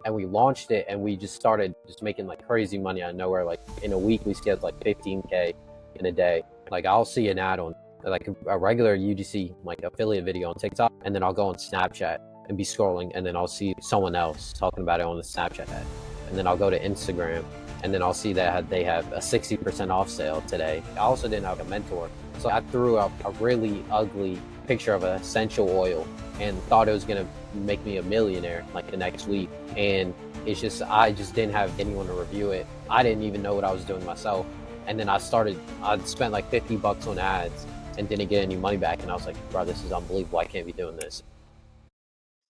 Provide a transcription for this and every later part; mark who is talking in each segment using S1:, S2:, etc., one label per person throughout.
S1: and we launched it, and we just started just making like crazy money out of nowhere. Like in a week, we scaled like 15K in a day. Like I'll see an ad on like a regular UGC like affiliate video on TikTok, and then I'll go on Snapchat and be scrolling, and then I'll see someone else talking about it on the Snapchat ad, and then I'll go to Instagram, and then I'll see that they have a 60% off sale today. I also didn't have a mentor, so I threw up a really ugly picture of an essential oil and thought it was gonna make me a millionaire like the next week. And it's just, I just didn't have anyone to review it. I didn't even know what I was doing myself. And then I spent like $50 on ads and didn't get any money back. And I was like, bro, this is unbelievable. I can't be doing this.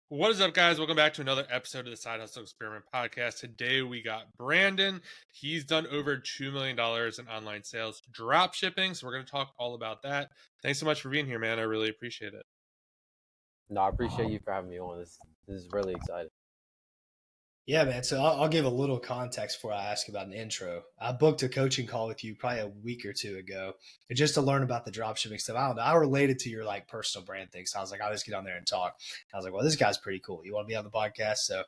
S2: What is up, guys? Welcome back to another episode of the Side Hustle Experiment podcast. Today we got Brandon. He's done over $2 million in online sales drop shipping. So we're going to talk all about that. Thanks so much for being here, man. I really appreciate it.
S1: No, I appreciate you for having me on. This is really exciting.
S3: Yeah, man. So I'll give a little context before I ask about an intro. I booked a coaching call with you probably a week or two ago, and just to learn about the dropshipping stuff. I don't know. I related to your like personal brand thing, so I was like, I'll just get on there and talk. I was like, well, this guy's pretty cool. You want to be on the podcast? So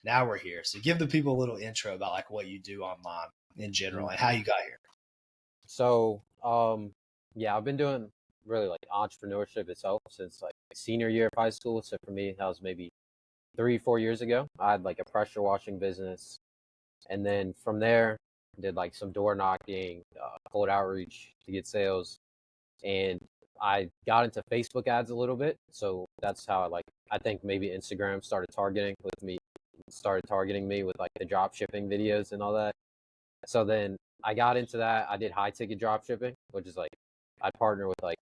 S3: now we're here. So give the people a little intro about like what you do online in general and how you got here.
S1: So, yeah, I've been doing really like entrepreneurship itself since like senior year of high school. So for me, that was maybe 3-4 years ago. I had like a pressure washing business, and then from there did like some door knocking, cold outreach to get sales, and I got into Facebook ads a little bit. So that's how I think maybe Instagram started targeting me with like the drop shipping videos and all that. So then I got into that. I did high ticket drop shipping, which is like I partner with like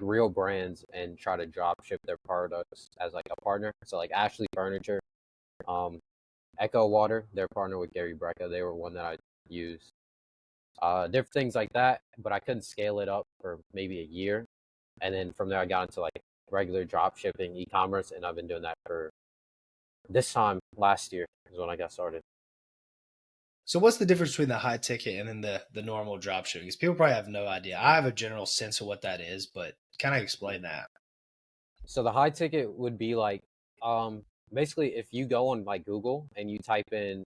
S1: real brands and try to drop ship their products as like a partner. So like Ashley Furniture, Echo Water, they're partner with Gary Brecka. They were one that I used. Different things like that, but I couldn't scale it up for maybe a year. And then from there I got into like regular drop shipping, e-commerce, and I've been doing that for this time last year is when I got started.
S3: So what's the difference between the high ticket and then the normal drop shipping? Because people probably have no idea. I have a general sense of what that is, but kind of explain that.
S1: So the high ticket would be like, basically if you go on like Google and you type in,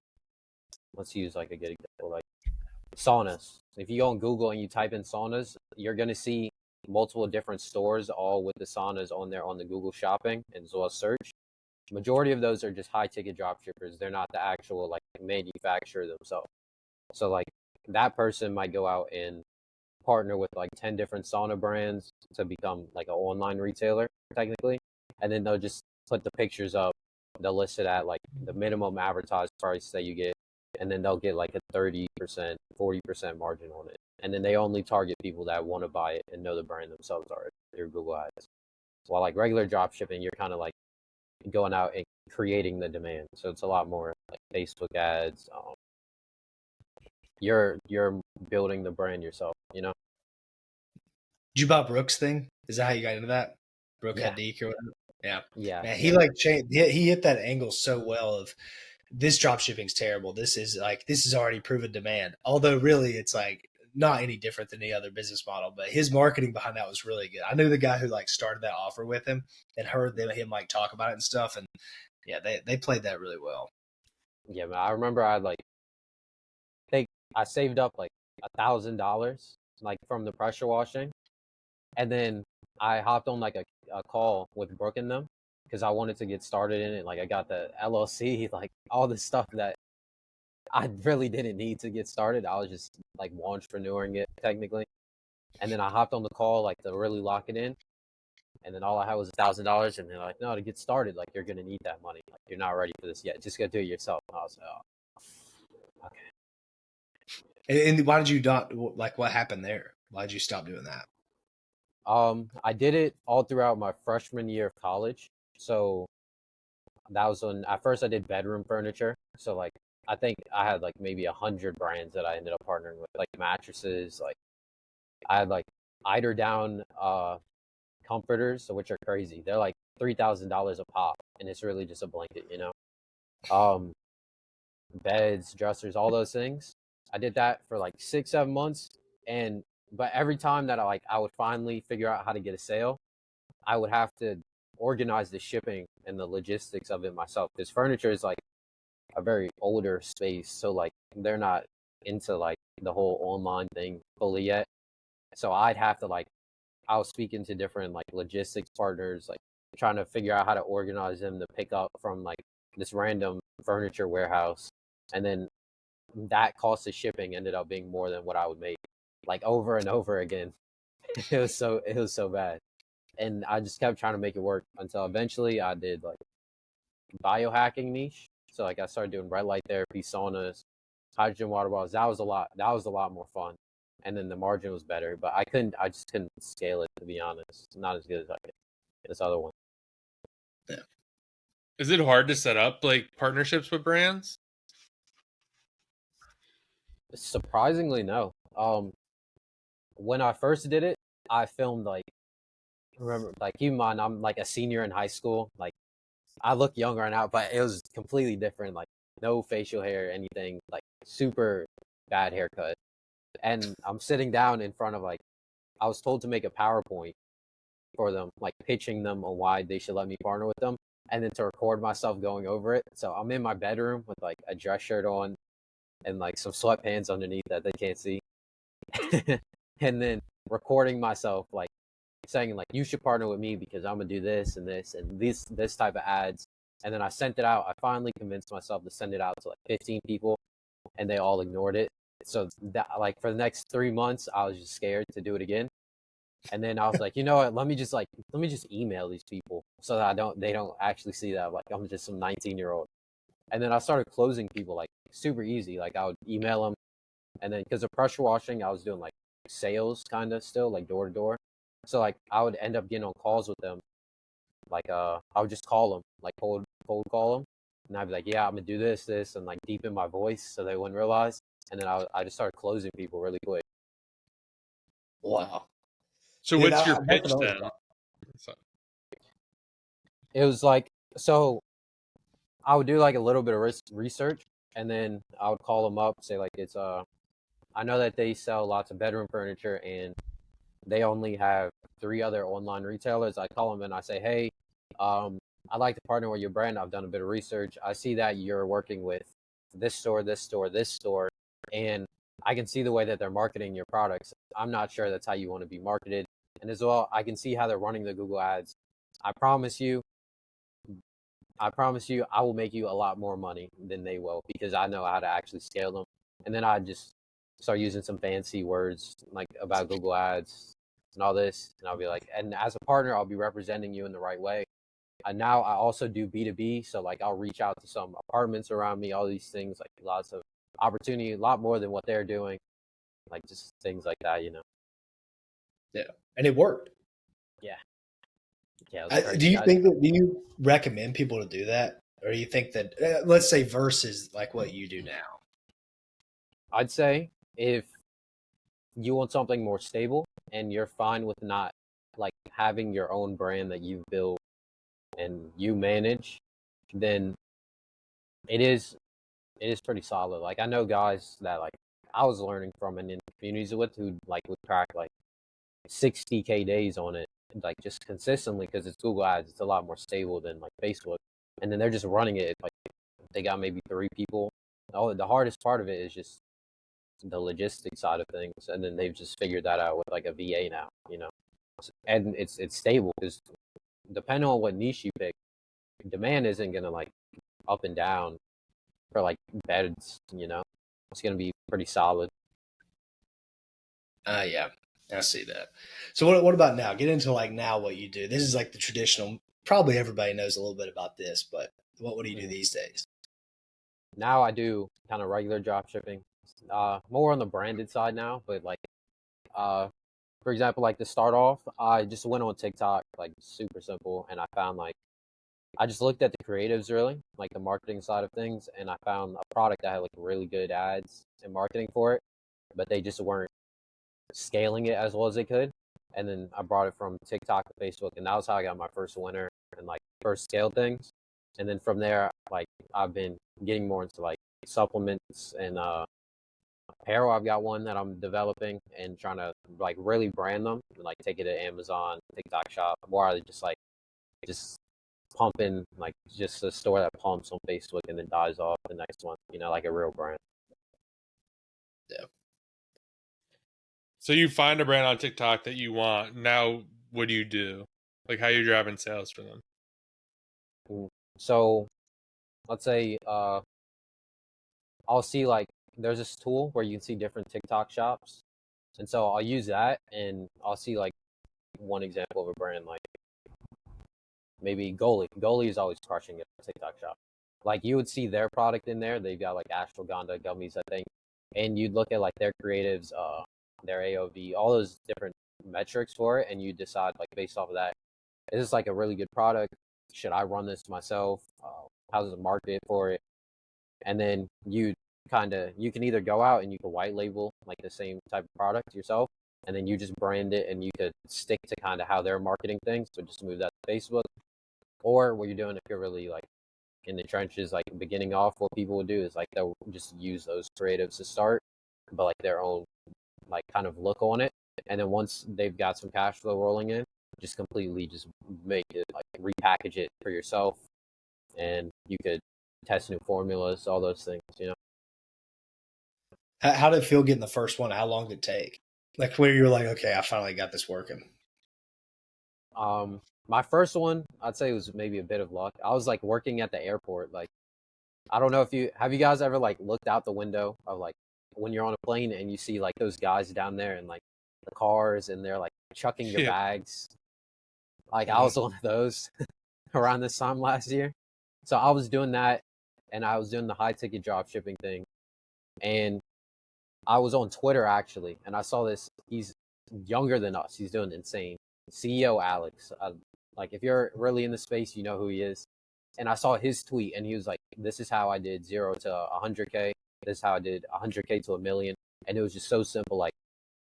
S1: let's use like a good example, like saunas. If you go on Google and you type in saunas, you're gonna see multiple different stores all with the saunas on there on the Google shopping and as well as search. Majority of those are just high ticket drop shippers. They're not the actual like manufacturer themselves. So like that person might go out and partner with like 10 different sauna brands to become like an online retailer technically, and then they'll just put the pictures up. They'll list it at like the minimum advertised price that you get, and then they'll get like a 30%, 40% margin on it, and then they only target people that want to buy it and know the brand themselves already through Google Ads. While like regular drop shipping, you're kind of like going out and creating the demand, so it's a lot more like Facebook ads. You're building the brand yourself, you know.
S3: Did you buy Brooks' thing? Is that how you got into that? Brooke
S1: Yeah.
S3: Hadid or whatever? Yeah.
S1: Yeah,
S3: Man, he like changed, he hit that angle so well of this drop shipping's terrible. This is already proven demand. Although really it's like not any different than any other business model, but his marketing behind that was really good. I knew the guy who like started that offer with him and heard him like talk about it and stuff. And yeah, they played that really well.
S1: yeah, man. I remember I saved up like $1,000 like from the pressure washing, and then I hopped on like a call with Brooke and them because I wanted to get started in it. Like I got the LLC, like all the stuff that I really didn't need to get started. I was just like entrepreneuring it technically, and then I hopped on the call like to really lock it in, and then all I had was $1,000, and they're like, no, to get started, like you're gonna need that money. Like you're not ready for this yet. Just go do it yourself. And I was like, oh, okay.
S3: And why did you not like what happened there? Why did you stop doing that?
S1: I did it all throughout my freshman year of college. So that was when at first I did bedroom furniture. So like I think I had like maybe 100 brands that I ended up partnering with, like mattresses. Like I had like eider down comforters, so which are crazy. They're like $3,000 a pop, and it's really just a blanket, you know. Um, Beds, dressers, all those things. I did that for like 6-7 months, and but every time that I would finally figure out how to get a sale, I would have to organize the shipping and the logistics of it myself. Because furniture is like a very older space, so like they're not into like the whole online thing fully yet. So I'd have to like I was speaking to different like logistics partners, like trying to figure out how to organize them to pick up from like this random furniture warehouse, and then that cost of shipping ended up being more than what I would make, like over and over again. It was so bad, and I just kept trying to make it work until eventually I did like biohacking niche. So like I started doing red light therapy, saunas, hydrogen water bottles. That was a lot more fun. And then the margin was better, but I just couldn't scale it, to be honest. Not as good as I could this other one.
S3: Yeah.
S2: Is it hard to set up like partnerships with brands?
S1: Surprisingly, no. When I first did it, I filmed like, remember, like, keep in mind, I'm like a senior in high school. Like, I look young right now, but it was completely different. Like, no facial hair, anything, like, super bad haircut. And I'm sitting down in front of like, I was told to make a PowerPoint for them, like pitching them on why they should let me partner with them, and then to record myself going over it. So I'm in my bedroom with like a dress shirt on and like some sweatpants underneath that they can't see, and then recording myself like saying like you should partner with me because I'm gonna do this and this type of ads. And then I sent it out. I finally convinced myself to send it out to like 15 people, and they all ignored it. So that like for the next 3 months, I was just scared to do it again. And then I was like, you know what? Let me just email these people so that they don't actually see that like I'm just some 19-year-old. And then I started closing people like super easy. Like I would email them, and then because of pressure washing, I was doing like sales kind of still like door to door. So like I would end up getting on calls with them. Like I would just call them, like cold call them, and I'd be like, yeah, I'm gonna do this, and like deepen my voice so they wouldn't realize. And then I just started closing people really quick.
S3: Wow.
S2: So
S3: Dude,
S2: what's your
S3: that's
S2: pitch
S3: what I was
S2: then?
S3: about.
S2: So,
S1: It was like so I would do like a little bit of research, and then I would call them up, say like it's I know that they sell lots of bedroom furniture, and they only have 3 other online retailers. I call them and I say, hey, I'd like to partner with your brand. I've done a bit of research. I see that you're working with this store, this store, this store, and I can see the way that they're marketing your products. I'm not sure that's how you want to be marketed. And as well, I can see how they're running the Google ads. I promise you, I will make you a lot more money than they will because I know how to actually scale them. And then I just start using some fancy words like about Google ads and all this. And I'll be like, and as a partner, I'll be representing you in the right way. And now I also do B2B. So like I'll reach out to some apartments around me, all these things, like lots of opportunity, a lot more than what they're doing. Like just things like that, you know?
S3: Yeah. And it worked.
S1: Yeah. Yeah, it was
S3: Do
S1: crazy.
S3: you think that, do you recommend people to do that? Or you think that, let's say versus like what you do now?
S1: I'd say if you want something more stable and you're fine with not like having your own brand that you've built and you manage, then it is pretty solid. Like I know guys that like I was learning from and in communities with who like would crack like 60K days on it, like just consistently because it's Google ads. It's a lot more stable than like Facebook, and then they're just running it like they got maybe 3 people. Oh, the hardest part of it is just the logistics side of things, and then they've just figured that out with like a VA now, you know. And it's stable because depending on what niche you pick, demand isn't gonna like up and down for like beds, you know. It's gonna be pretty solid.
S3: Yeah, I see that. So what about now? Get into like now what you do. This is like the traditional, probably everybody knows a little bit about this, but what do you do these days?
S1: Now I do kind of regular drop shipping, more on the branded side now, but like uh for example, like to start off, I just went on TikTok, like super simple, and I found like I just looked at the creatives really, like the marketing side of things, and I found a product that had like really good ads and marketing for it, but they just weren't scaling it as well as they could. And then I brought it from TikTok to Facebook, and that was how I got my first winner and like first scale things. And then from there, like I've been getting more into like supplements and apparel. I've got one that I'm developing and trying to like really brand them and like take it to Amazon, TikTok Shop, more just like just pumping, like just a store that pumps on Facebook and then dies off the next one, like a real brand.
S3: Yeah.
S2: So you find a brand on TikTok that you want. Now, what do you do? Like, how are you driving sales for them?
S1: So let's say I'll see like there's this tool where you can see different TikTok shops. And so I'll use that and I'll see like one example of a brand like maybe Goalie. Goalie is always crushing it TikTok shop. Like you would see their product in there. They've got like ashwagandha gummies, I think. And you'd look at like their creatives, their AOV, all those different metrics for it, and you decide like based off of that, is this like a really good product? Should I run this myself? How's the market for it? And then you can either go out and you can white label like the same type of product yourself, and then you just brand it and you could stick to kind of how they're marketing things, so just move that to Facebook. Or what you're doing if you're really like in the trenches, like beginning off, what people would do is like they'll just use those creatives to start, but like their own like kind of look on it. And then once they've got some cash flow rolling in, just completely just make it like repackage it for yourself, and you could test new formulas, all those things.
S3: How did it feel getting the first one? How long did it take? Like where you were like, okay, I finally got this working.
S1: My first one, I'd say it was maybe a bit of luck. I was like working at the airport. Like, I don't know if you guys ever like looked out the window of like when you're on a plane and you see like those guys down there in like the cars and they're like chucking your bags. Like I was one of those around this time last year. So I was doing that, and I was doing the high ticket drop shipping thing. And I was on Twitter actually, and I saw this. He's younger than us. He's doing insane. CEO Alex. Like if you're really in the space, you know who he is. And I saw his tweet, and he was like, "This is how I did 0 to 100K. This is how I did 100K to 1 million." And it was just so simple. Like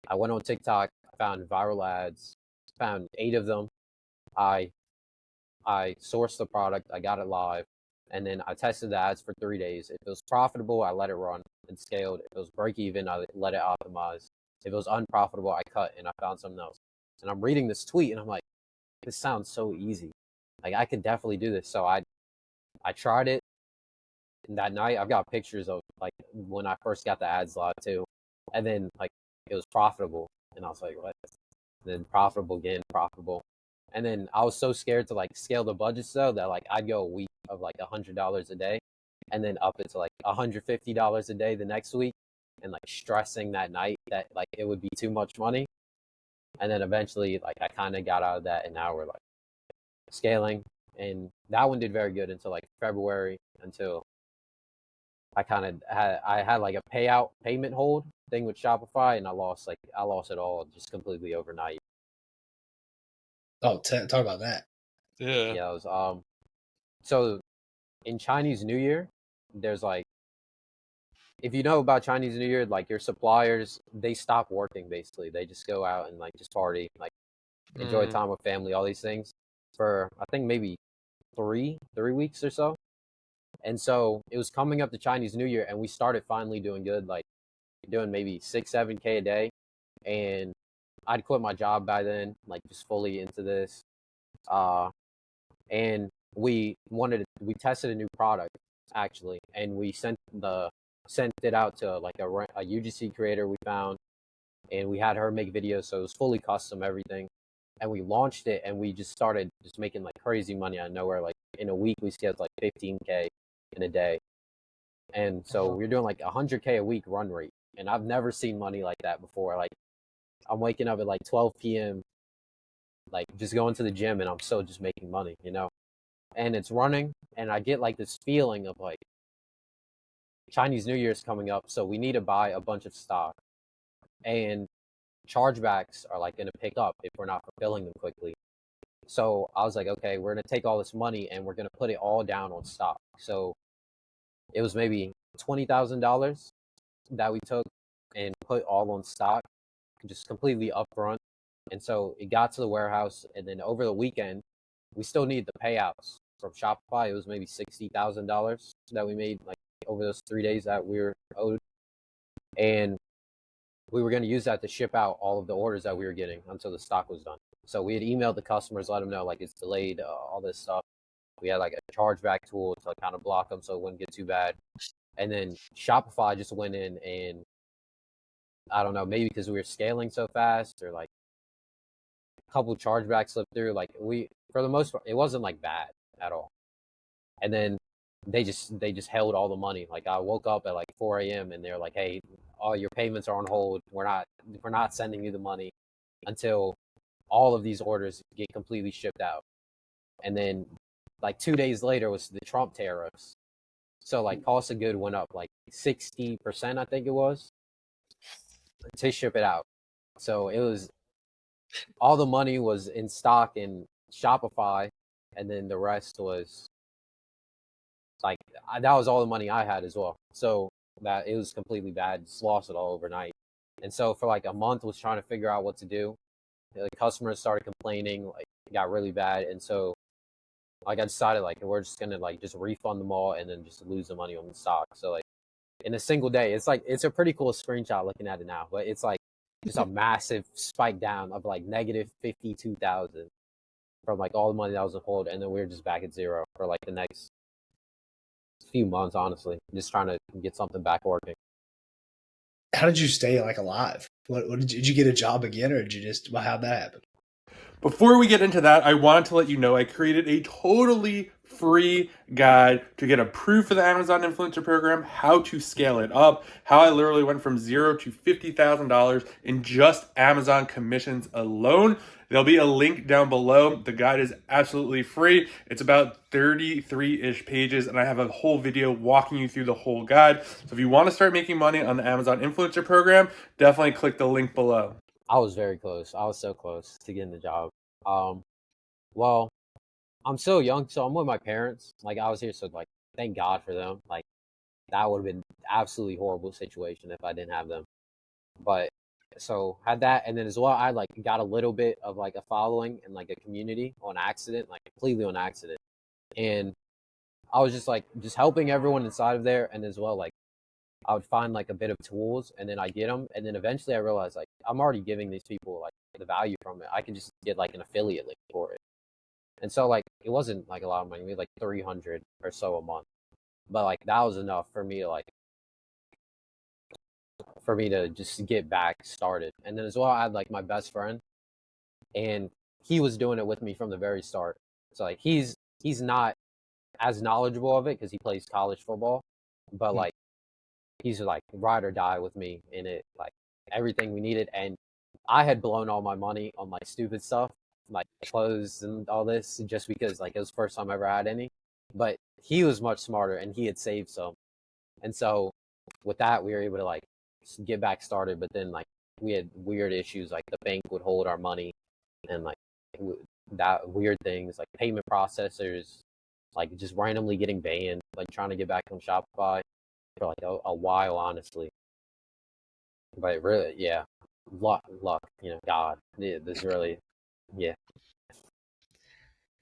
S1: I went on TikTok, found viral ads, found 8 of them. I sourced the product, I got it live, and then I tested the ads for 3 days. If it was profitable, I let it run and scaled. If it was break even, I let it optimize. If it was unprofitable, I cut and I found something else. And I'm reading this tweet and I'm like, this sounds so easy. Like I could definitely do this. So I tried it. And that night I've got pictures of like when I first got the ads live too. And then like it was profitable. And I was like, what? And then profitable again, profitable. And then I was so scared to like scale the budgets though that like I'd go a week of like $100 a day, and then up it to like $150 a day the next week, and like stressing that night that like it would be too much money. And then eventually like I kind of got out of that, and now we're like scaling, and that one did very good until like February, until I had like a payment hold thing with Shopify, and I lost it all just completely overnight.
S3: Oh, talk about that.
S2: Yeah.
S1: Yeah, it was so in Chinese New Year, there's like, if you know about Chinese New Year, like your suppliers, they stop working basically. They just go out and like just party, like enjoy time with family, all these things for I think maybe 3 weeks or so. And so it was coming up to Chinese New Year, and we started finally doing good, like doing maybe 6-7K a day. And I'd quit my job by then, like just fully into this. And we tested a new product actually, and we sent it out to like a UGC creator we found, and we had her make videos, so it was fully custom everything. And we launched it, and we just started just making like crazy money out of nowhere. Like in a week we scaled like 15K in a day. And so we're doing like 100K a week run rate, and I've never seen money like that before. Like I'm waking up at like 12 p.m. like just going to the gym, and I'm still just making money. And it's running, and I get like this feeling of like Chinese New Year is coming up, so we need to buy a bunch of stock, and chargebacks are like going to pick up if we're not fulfilling them quickly. So I was like, okay, we're going to take all this money and we're going to put it all down on stock. So it was maybe $20,000 that we took and put all on stock, just completely upfront. And so it got to the warehouse, and then over the weekend, we still need the payouts from Shopify. It was maybe $60,000 that we made like over those 3 days that we were owed. And we were going to use that to ship out all of the orders that we were getting until the stock was done. So we had emailed the customers, let them know like it's delayed, all this stuff. We had like a chargeback tool to kind of block them so it wouldn't get too bad. And then Shopify just went in and I don't know, maybe because we were scaling so fast or like a couple chargebacks slipped through. Like for the most part, it wasn't like bad at all. And then they just held all the money. Like I woke up at like 4 a.m. and they're like, hey, all your payments are on hold. We're not sending you the money until all of these orders get completely shipped out. And then like 2 days later was the Trump tariffs. So like cost of good went up like 60%, I think it was, to ship it out. So it was all the money was in stock in Shopify, and then the rest was like that was all the money I had as well. So that it was completely bad. Just lost it all overnight. And so for like a month was trying to figure out what to do. The customers started complaining, like it got really bad. And so like I decided like we're just gonna like just refund them all and then just lose the money on the stock. So like in a single day, it's a pretty cool screenshot looking at it now, but it's like just a massive spike down of like negative 52,000 from like all the money that was on hold, and then we were just back at zero for like the next few months, honestly, just trying to get something back working.
S3: How did you stay like alive? What did you get a job again, or did you just how'd that happen?
S2: Before we get into that, I wanted to let you know I created a totally free guide to get approved for the Amazon Influencer Program, how to scale it up, how I literally went from $0 to $50,000 in just Amazon commissions alone. There'll be a link down below. The guide is absolutely free. It's about 33-ish pages, and I have a whole video walking you through the whole guide. So if you want to start making money on the Amazon Influencer Program, definitely click the link below.
S1: I was very close. I was so close to getting the job. Well, I'm so young, so I'm with my parents. Like I was here, so like thank God for them. Like that would have been absolutely horrible situation if I didn't have them. But so had that, and then as well, I like got a little bit of like a following and like a community on accident, like completely on accident. And I was just like just helping everyone inside of there, and as well like I would find like a bit of tools and then I get them. And then eventually I realized like I'm already giving these people like the value from it. I can just get like an affiliate link for it. And so like it wasn't like a lot of money, maybe like 300 or so a month. But like that was enough for me to like just get back started. And then as well I had like my best friend, and he was doing it with me from the very start. So like he's not as knowledgeable of it because he plays college football, but like he's like ride or die with me in it, like everything we needed. And I had blown all my money on like stupid stuff, like clothes and all this, just because like it was the first time I ever had any. But he was much smarter and he had saved some. And so with that, we were able to like get back started. But then like we had weird issues, like the bank would hold our money and like that weird things, like payment processors, like just randomly getting banned, like trying to get back on Shopify for like a while, honestly. But really, yeah, luck, God, yeah, this really, yeah.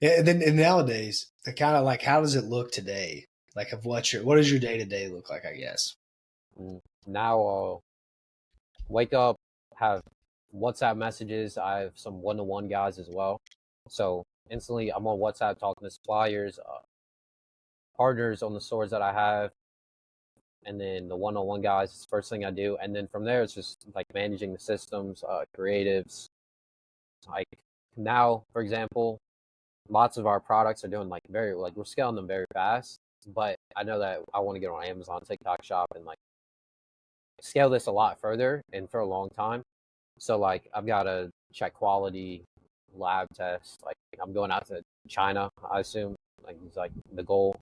S3: Yeah, and then and nowadays, the kind of like how does it look today? Like of what does your day to day look like? I guess.
S1: Now I'll wake up, have WhatsApp messages. I have some one-to-one guys as well, so instantly I'm on WhatsApp talking to suppliers, partners on the stores that I have, and then the one-on-one guys is the first thing I do. And then from there, it's just like managing the systems, creatives. Like now, for example, lots of our products are doing like we're scaling them very fast. But I know that I want to get on Amazon, TikTok Shop, and like scale this a lot further and for a long time. So like I've got to check quality, lab test. Like I'm going out to China, I assume. Like it's like the goal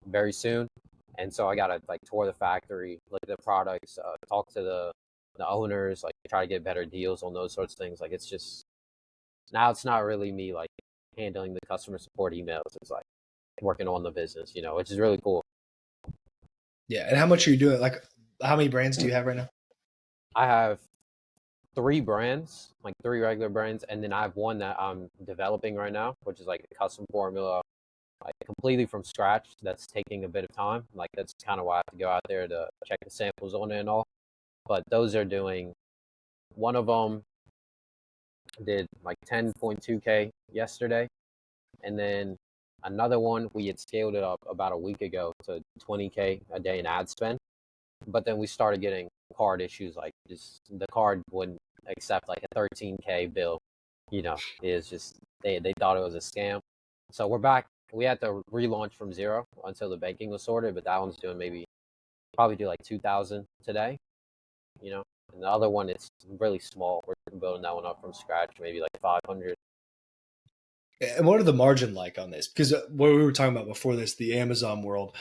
S1: very soon. And so I gotta like tour the factory, look at the products, talk to the owners, like try to get better deals on those sorts of things. Like it's just now it's not really me like handling the customer support emails. It's like working on the business, which is really cool.
S3: Yeah, and how much are you doing? Like, how many brands do you have right now?
S1: I have 3 brands, like 3 regular brands, and then I have one that I'm developing right now, which is like a custom formula, like completely from scratch. That's taking a bit of time. Like that's kind of why I have to go out there to check the samples on it and all. But those are doing, one of them did like 10.2K yesterday, and then Another one, we had scaled it up about a week ago to 20K a day in ad spend. But then we started getting card issues, like just the card wouldn't accept like a 13K bill. It's just they thought it was a scam. So we're back. We had to relaunch from zero until the banking was sorted, but that one's doing probably do like 2,000 today. And the other one, it's really small. We're building that one up from scratch, maybe like 500.
S3: And what are the margin like on this? Because what we were talking about before this, the Amazon world,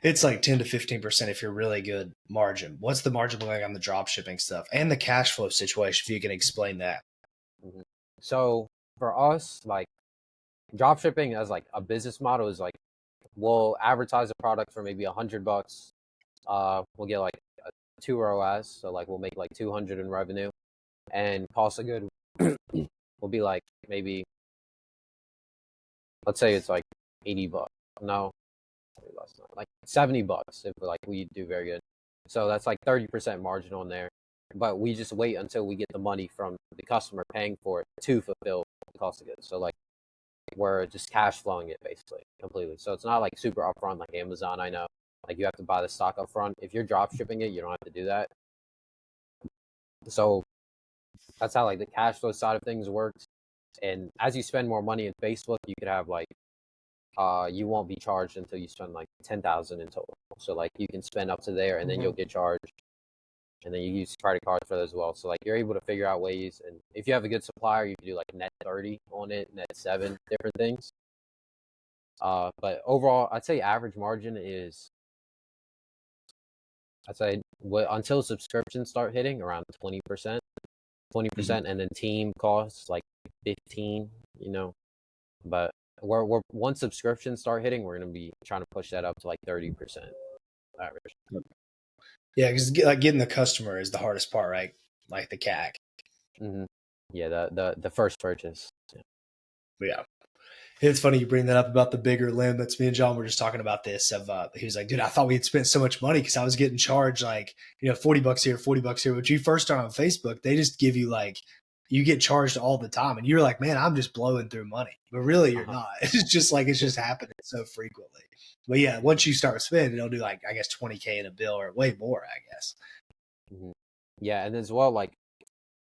S3: it's like 10 to 15% if you're really good margin. What's the margin like on the drop shipping stuff and the cash flow situation, if you can explain that?
S1: Mm-hmm. So for us, like drop shipping as like a business model is like, we'll advertise a product for maybe $100. We'll get like 2 ROAS. So like we'll make like 200 in revenue, and cost of good will be like maybe, let's say it's like $80. No, like $70 if like we do very good. So that's like 30% margin on there. But we just wait until we get the money from the customer paying for it to fulfill the cost of goods. So like we're just cash flowing it basically completely. So it's not like super upfront like Amazon. I know like you have to buy the stock upfront. If you're drop shipping it, you don't have to do that. So that's how like the cash flow side of things works. And as you spend more money in Facebook, you could have like you won't be charged until you spend like 10,000 in total. So like you can spend up to there, and then you'll get charged, and then you use credit cards for that as well. So like you're able to figure out ways, and if you have a good supplier, you can do like net 30 on it, net 7 different things. But overall, I'd say average margin is, until subscriptions start hitting, around 20%, and then team costs like 15. But we're once subscriptions start hitting, we're gonna be trying to push that up to like 30% average.
S3: Yeah, because like getting the customer is the hardest part, right? Like the CAC.
S1: Mm-hmm. Yeah, the first purchase.
S3: Yeah. It's funny you bring that up about the bigger limits. Me and John were just talking about this. He was like, dude, I thought we had spent so much money because I was getting charged like, $40 here, $40 here. When you first start on Facebook, they just give you like, you get charged all the time. And you're like, man, I'm just blowing through money. But really, you're not. It's just like, it's just happening so frequently. But yeah, once you start spending, it'll do like, I guess, 20K in a bill or way more, I guess.
S1: Mm-hmm. Yeah, and as well, like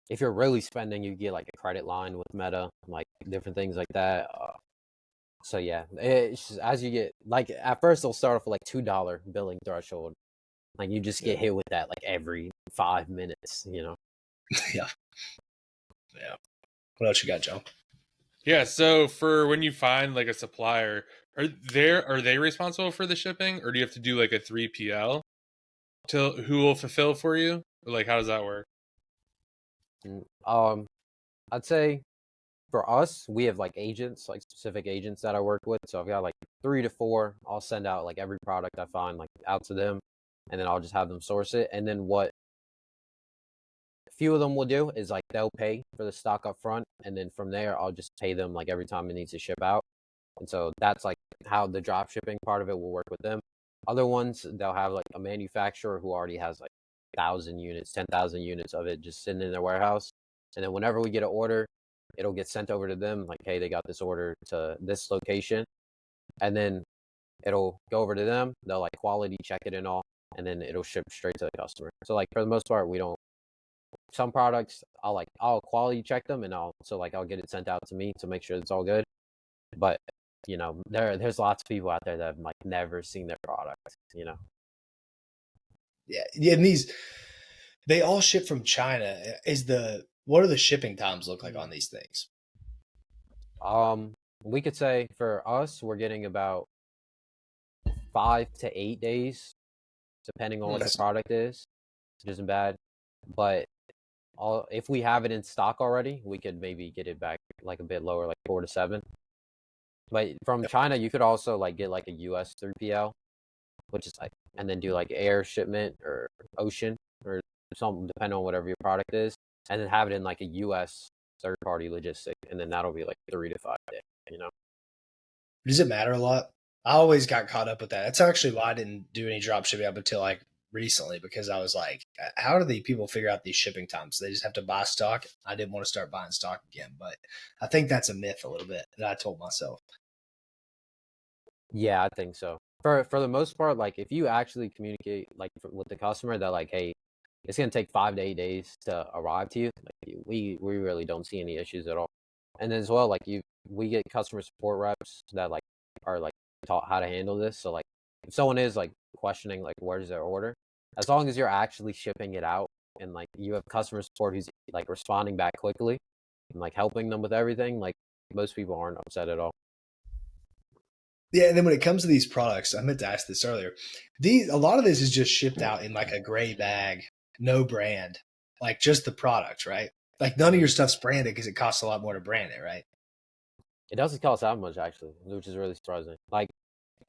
S1: if you're really spending, you get like a credit line with Meta, like different things like that. So yeah, it's just, as you get, like at first they'll start off with like $2 billing threshold. Like you just get hit with that like every 5 minutes.
S3: Yeah. Yeah. What else you got, John?
S2: Yeah, so for when you find like a supplier, are they responsible for the shipping, or do you have to do like a 3PL to who will fulfill for you? Like how does that work?
S1: I'd say for us, we have like agents, like specific agents that I work with. So I've got like 3 to 4. I'll send out like every product I find like out to them, and then I'll just have them source it. And then what a few of them will do is like they'll pay for the stock up front, and then from there I'll just pay them like every time it needs to ship out. And so that's like how the drop shipping part of it will work with them. Other ones, they'll have like a manufacturer who already has like 1,000 units, 10,000 units of it just sitting in their warehouse. And then whenever we get an order, it'll get sent over to them like, hey, they got this order to this location. And then it'll go over to them. They'll like quality check it and all, and then it'll ship straight to the customer. So like for the most part, we don't, some products I'll quality check them, and I'll get it sent out to me to make sure it's all good. But there's lots of people out there that have like never seen their product.
S3: Yeah, and they all ship from China. What do the shipping times look like on these things?
S1: We could say for us, we're getting about 5 to 8 days, depending on what the product is, which isn't bad. But if we have it in stock already, we could maybe get it back like a bit lower, like 4 to 7. But from China, you could also like get like a US 3PL, which is like, and then do like air shipment or ocean or something, depending on whatever your product is, and then have it in like a US third party logistic, and then that'll be like 3 to 5 days.
S3: Does it matter a lot? I always got caught up with that. That's actually why I didn't do any drop shipping up until like recently, because I was like, how do the people figure out these shipping times? They just have to buy stock. I didn't want to start buying stock again, but I think that's a myth a little bit that I told myself.
S1: Yeah, I think so. For the most part, like if you actually communicate like with the customer that like, hey, it's gonna take 5 to 8 days to arrive to you, like we really don't see any issues at all. And then as well, like we get customer support reps that like are like taught how to handle this. So like if someone is like questioning like where's their order, as long as you're actually shipping it out and like you have customer support who's like responding back quickly and like helping them with everything, like most people aren't upset at all.
S3: Yeah, and then when it comes to these products, I meant to ask this earlier. A lot of this is just shipped out in like a gray bag, no brand, like just the product, right? Like none of your stuff's branded because it costs a lot more to brand it, right?
S1: It doesn't cost that much actually, which is really surprising. Like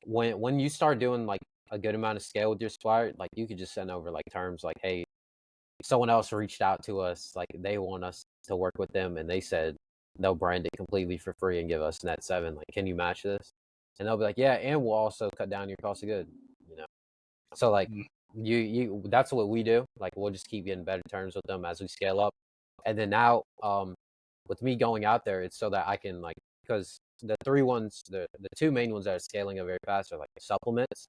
S1: when you start doing like a good amount of scale with your supplier, like you could just send over like terms like, hey, someone else reached out to us, like they want us to work with them, and they said they'll brand it completely for free and give us net seven. Like, can you match this? And they'll be like, yeah, and we'll also cut down your cost of good. You know, so like
S3: Mm.
S1: you that's what we do. Like we'll just keep getting better terms with them as we scale up, and then now with me going out there, it's so that I can like because the two main ones that are scaling up very fast are like supplements.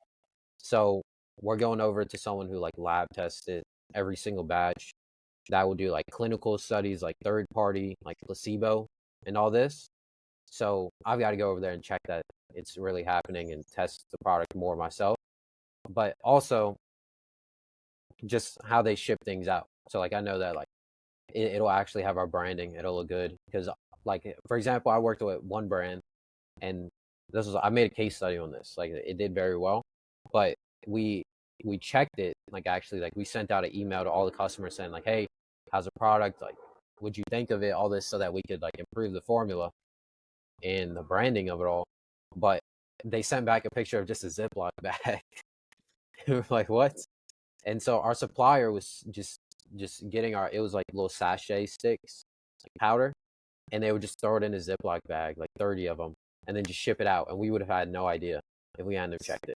S1: So we're going over to someone who like lab tested every single batch that will do like clinical studies, like third party, like placebo and all this. So I've got to go over there and check that it's really happening and test the product more myself. But also just how they ship things out. So like I know that like it'll actually have our branding. It'll look good because like for example, I worked with one brand and I made a case study on this. Like it did very well, but we we checked it. Like actually, like we sent out an email to all the customers saying like, hey, how's the product? Like, would you think of it? All this so that we could like improve the formula and the branding of it all. But they sent back a picture of just a Ziploc bag. We were like, what? And so our supplier was just getting it was like little sachet sticks, like powder, and they would just throw it in a Ziploc bag, like 30 of them, and then just ship it out. And we would have had no idea if we hadn't have checked it.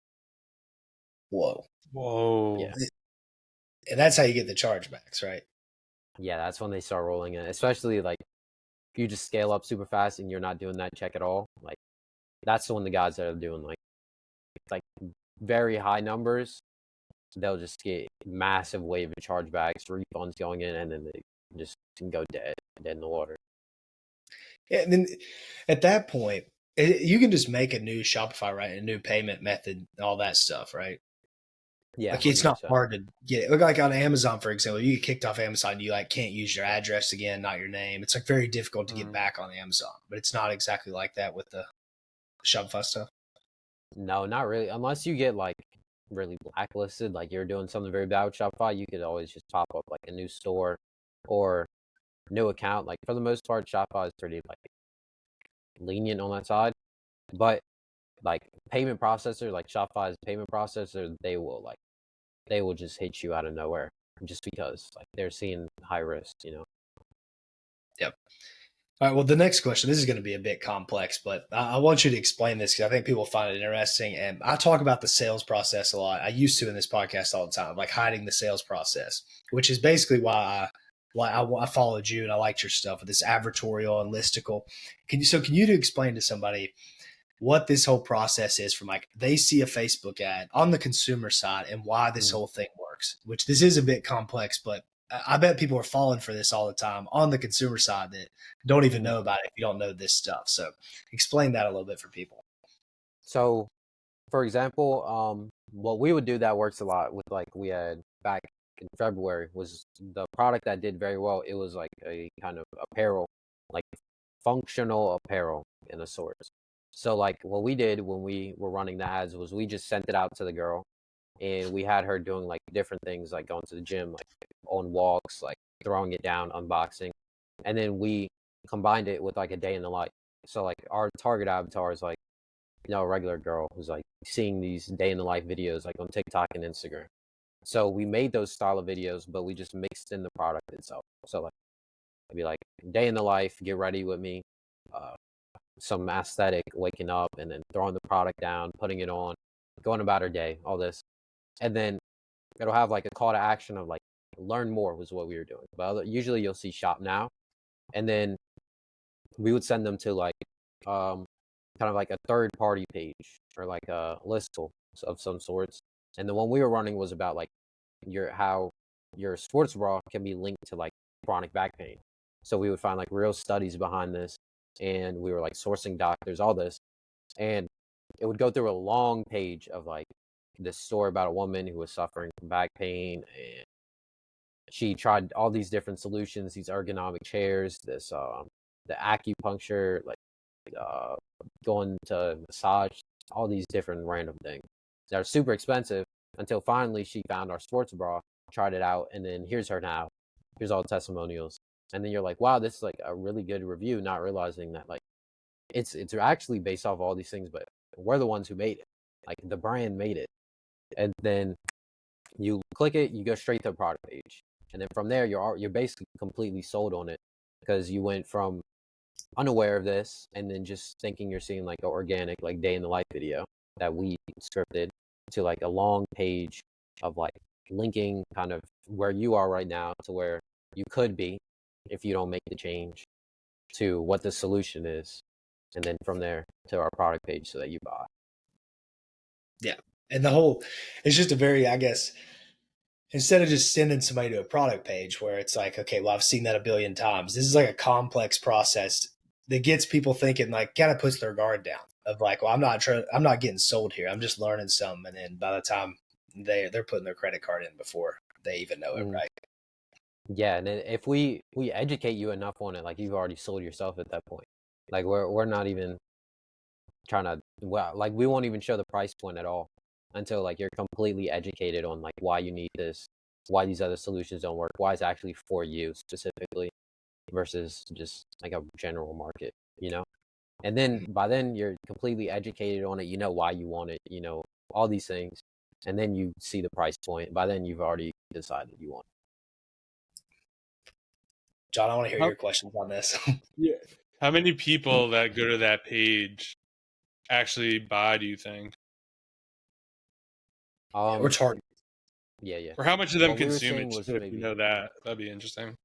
S3: Whoa.
S2: Whoa.
S1: Yeah.
S3: And that's how you get the chargebacks, right?
S1: Yeah, that's when they start rolling in. Especially like if you just scale up super fast and you're not doing that check at all. Like that's when the guys that are doing like very high numbers, they'll just get massive wave of chargebacks, refunds going in, and then they just can go dead in the water.
S3: Yeah, and then at that point, you can just make a new Shopify, right? A new payment method, all that stuff, right?
S1: Yeah,
S3: Like it's not
S1: 100%.
S3: hard to get it. Like on Amazon, for example, you get kicked off Amazon, you like can't use your address again, not your name. It's like very difficult to get back on Amazon, but it's not exactly like that with the Shopify stuff.
S1: No, not really. Unless you get like really blacklisted, like you're doing something very bad with Shopify, you could always just pop up like a new store or new account. Like for the most part, Shopify is pretty like lenient on that side. But like payment processor, like Shopify's payment processor, they will just hit you out of nowhere just because like they're seeing high risk, you know.
S3: Yep. All right. Well, the next question, this is going to be a bit complex, but I want you to explain this because I think people find it interesting. And I talk about the sales process a lot. I used to in this podcast all the time, like hiding the sales process, which is basically why I followed you and I liked your stuff with this advertorial and listicle. Can you explain to somebody what this whole process is from like they see a Facebook ad on the consumer side and why this
S1: Mm.
S3: whole thing works, which this is a bit complex, but I bet people are falling for this all the time on the consumer side that don't even
S1: Mm.
S3: know about it if you don't know this stuff. So explain that a little bit for people.
S1: So for example, what we would do that works a lot with like we had back in February was the product that did very well. It was like a kind of apparel, like functional apparel in a sort. So like what we did when we were running the ads was we just sent it out to the girl and we had her doing like different things like going to the gym, like on walks, like throwing it down, unboxing. And then we combined it with like a day in the life. So like our target avatar is like, you know, a regular girl who's like seeing these day in the life videos like on TikTok and Instagram. So we made those style of videos, but we just mixed in the product itself. So like it'd be like day in the life, get ready with me, uh, some aesthetic, waking up and then throwing the product down, putting it on, going about her day, all this. And then it'll have like a call to action of like learn more was what we were doing. But usually you'll see shop now. And then we would send them to like kind of like a third party page. or like a listicle of some sorts. And the one we were running was about like how your sports bra can be linked to like chronic back pain. So we would find like real studies behind this, and we were like sourcing doctors, all this, and it would go through a long page of like this story about a woman who was suffering from back pain, and she tried all these different solutions, these ergonomic chairs, the acupuncture, like uh, going to massage, all these different random things that are super expensive, until finally she found our sports bra, tried it out, and then here's her now. Here's all the testimonials. And then you're like, wow, this is like a really good review, not realizing that like it's actually based off all these things, but we're the ones who made it. Like the brand made it. And then you click it, you go straight to the product page. And then from there you're basically completely sold on it, because you went from unaware of this and then just thinking you're seeing like an organic like day in the life video that we scripted, to like a long page of like linking kind of where you are right now to where you could be if you don't make the change, to what the solution is, and then from there to our product page so that you buy.
S3: Yeah. And it's just a very, I guess, instead of just sending somebody to a product page where it's like, okay, well, I've seen that a billion times. This is like a complex process that gets people thinking, like, kind of puts their guard down of like, well, I'm not getting sold here. I'm just learning some. And then by the time they're putting their credit card in before they even know it, right?
S1: Yeah. And then if we educate you enough on it, like you've already sold yourself at that point. Like we're not even trying to, well, like we won't even show the price point at all until like you're completely educated on like why you need this, why these other solutions don't work, why it's actually for you specifically versus just like a general market, you know? And then by then you're completely educated on it, you know why you want it, you know, all these things. And then you see the price point. By then you've already decided you want it.
S3: John, I want to hear your questions on this.
S2: Yeah. How many people that go to that page actually buy, do you think?
S3: Or target.
S1: Yeah.
S2: Or how much of them
S1: What we were
S2: consume
S1: saying
S2: it?
S1: was
S2: If
S1: maybe,
S2: you know that, that'd be interesting.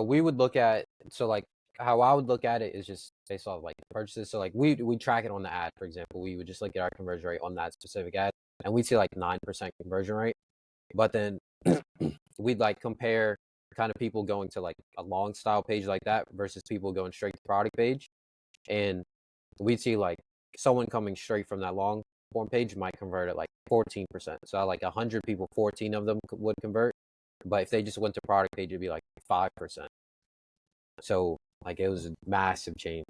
S1: we would look at, so like how I would look at it is just based off like the purchases. So like we track it on the ad, for example. We would just look at our conversion rate on that specific ad, and we'd see like 9% conversion rate. But then we'd like compare kind of people going to like a long style page like that versus people going straight to product page, and we'd see like someone coming straight from that long form page might convert at like 14%. So like 100 people, 14 of them would convert. But if they just went to product page, it'd be like 5%. So like it was a massive change.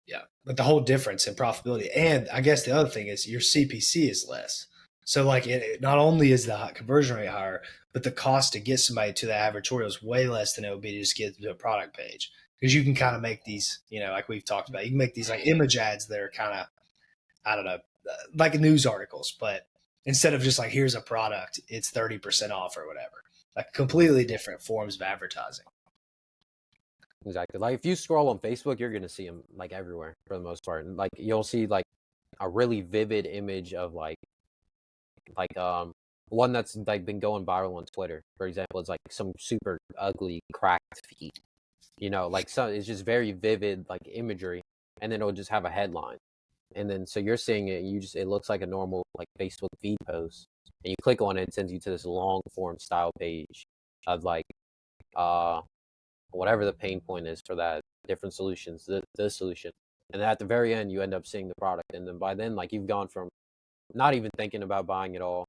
S3: Yeah. But the whole difference in profitability. And I guess the other thing is your CPC is less. So like it not only is the conversion rate higher, but the cost to get somebody to the advertorial is way less than it would be to just get to a product page. Because you can kind of make these, like we've talked about, you can make these like image ads that are kind of, I don't know, like news articles, but instead of just like, here's a product, it's 30% off or whatever. Like completely different forms of advertising.
S1: Exactly. Like if you scroll on Facebook, you're going to see them like everywhere for the most part. And like you'll see like a really vivid image of like one that's like been going viral on Twitter, for example. It's like some super ugly cracked feet, like it's just very vivid like imagery, and then it'll just have a headline, and then so you're seeing it, it looks like a normal like Facebook feed post, and you click on it, it sends you to this long form style page of like whatever the pain point is for that, different solutions, the solution, and then at the very end you end up seeing the product, and then by then like you've gone from not even thinking about buying at all,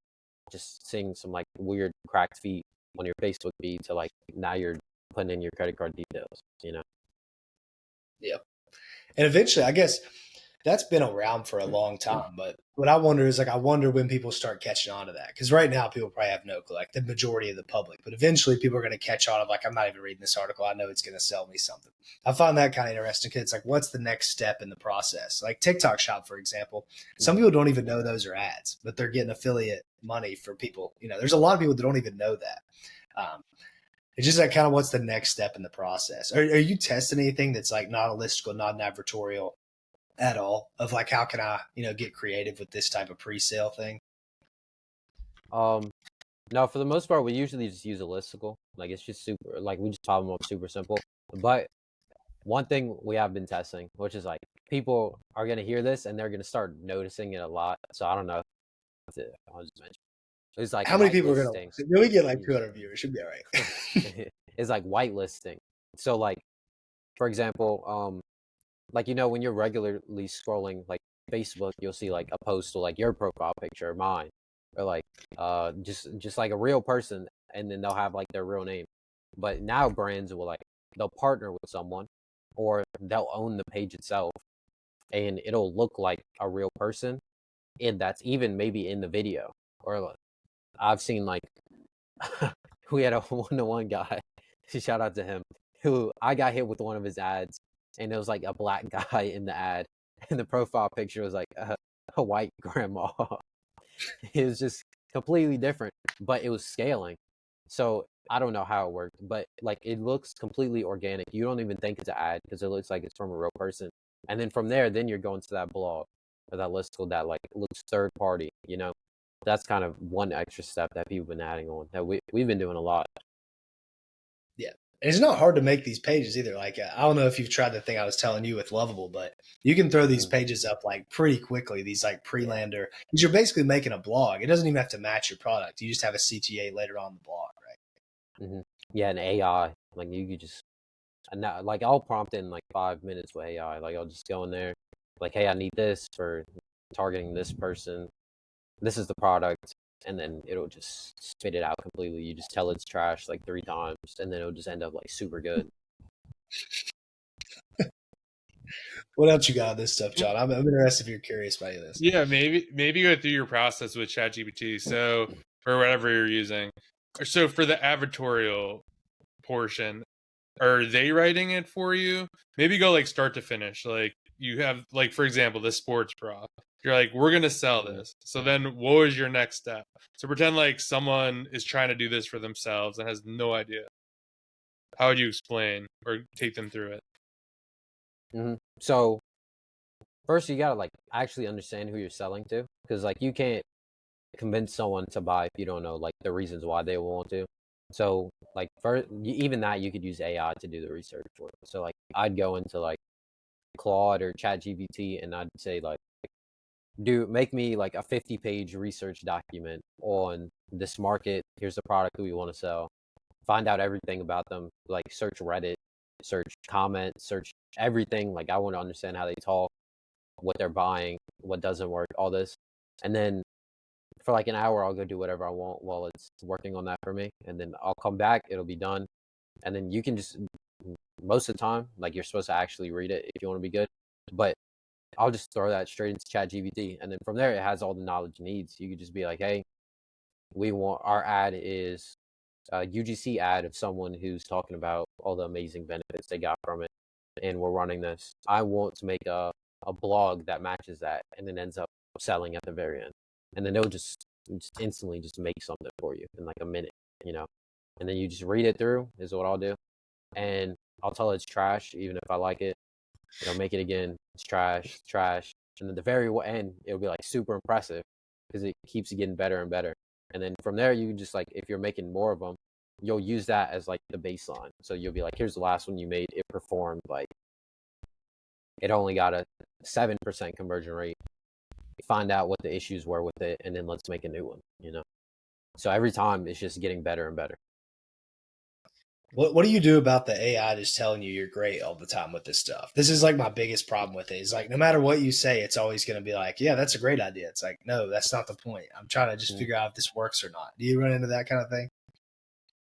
S1: just seeing some like weird cracked feet on your Facebook feed, to like now you're putting in your credit card details.
S3: Yeah. And eventually, I guess that's been around for a long time. But what I wonder is I wonder when people start catching on to that. Because right now, people probably have no clue, like the majority of the public. But eventually, people are going to catch on of like, I'm not even reading this article. I know it's going to sell me something. I find that kind of interesting because it's like, what's the next step in the process? Like TikTok Shop, for example. Some people don't even know those are ads, but they're getting affiliate money for people. There's a lot of people that don't even know that. It's just like kind of what's the next step in the process. Are you testing anything that's like not a listicle, not an advertorial at all, of like, how can I, get creative with this type of pre-sale thing?
S1: No, for the most part, we usually just use a listicle. Like it's just super, like we just pop them up super simple. But one thing we have been testing, which is like people are gonna hear this and they're gonna start noticing it a lot. So I don't know. I'll just mention. It's like
S3: How many people are going
S1: whitelisting.
S3: to? We get like 200 viewers. Should be all right.
S1: It's like whitelisting. So like, for example, like when you're regularly scrolling like Facebook, you'll see like a post with like your profile picture or mine, or like just like a real person, and then they'll have like their real name. But now brands will like they'll partner with someone, or they'll own the page itself, and it'll look like a real person, and that's even maybe in the video. Or like, I've seen like we had a one-to-one guy. Shout out to him. Who I got hit with one of his ads, and it was like a black guy in the ad, and the profile picture was like a white grandma. It was just completely different, but it was scaling. So I don't know how it worked, but like it looks completely organic. You don't even think it's an ad because it looks like it's from a real person. And then from there, then you're going to that blog or that listicle that like looks third party. That's kind of one extra step that people have been adding on that we've been doing a lot.
S3: Yeah. And it's not hard to make these pages either. Like, I don't know if you've tried the thing I was telling you with Lovable, but you can throw these pages up like pretty quickly. These like pre-lander, because you're basically making a blog. It doesn't even have to match your product. You just have a CTA later on the blog, right?
S1: Mm-hmm. Yeah, and AI, like you could just, like I'll prompt in like 5 minutes with AI. Like I'll just go in there, like, hey, I need this for targeting this person. This is the product, and then it'll just spit it out completely. You just tell it's trash like 3 times, and then it'll just end up like super good.
S3: What else you got on this stuff, John? I'm interested if you're curious about any of this.
S2: Yeah, maybe go through your process with ChatGPT, so or whatever you're using. So for the advertorial portion, are they writing it for you? Maybe go like start to finish. Like you have like for example, the sports bra. You're like, we're gonna sell this. So then what was your next step? So pretend like someone is trying to do this for themselves and has no idea. How would you explain or take them through it?
S1: Mm-hmm. So first you gotta like actually understand who you're selling to, because like you can't convince someone to buy if you don't know like the reasons why they want to. So like first, even that you could use AI to do the research for. So like I'd go into like Claude or ChatGPT and I'd say like, make me like a 50-page research document on this market. Here's the product that we want to sell. Find out everything about them. Like search Reddit, search comments, search everything. Like I want to understand how they talk, what they're buying, what doesn't work, all this. And then for like an hour, I'll go do whatever I want while it's working on that for me. And then I'll come back, it'll be done. And then you can just, most of the time, like you're supposed to actually read it if you want to be good. But I'll just throw that straight into ChatGPT. And then from there, it has all the knowledge it needs. You could just be like, hey, our ad is a UGC ad of someone who's talking about all the amazing benefits they got from it. And we're running this. I want to make a blog that matches that and then ends up selling at the very end. And then they'll just instantly just make something for you in like a minute, and then you just read it through is what I'll do. And I'll tell it it's trash, even if I like it. It'll make it again. It's trash. And at the very end, it'll be like super impressive because it keeps getting better and better. And then from there, you just like, if you're making more of them, you'll use that as like the baseline. So you'll be like, here's the last one you made. It performed like, it only got a 7% conversion rate. Find out what the issues were with it, and then let's make a new one, So every time it's just getting better and better.
S3: What do you do about the AI just telling you you're great all the time with this stuff? This is like my biggest problem with it. Is like no matter what you say, it's always going to be like, yeah, that's a great idea. It's like, no, that's not the point. I'm trying to just figure out if this works or not. Do you run into that kind of thing?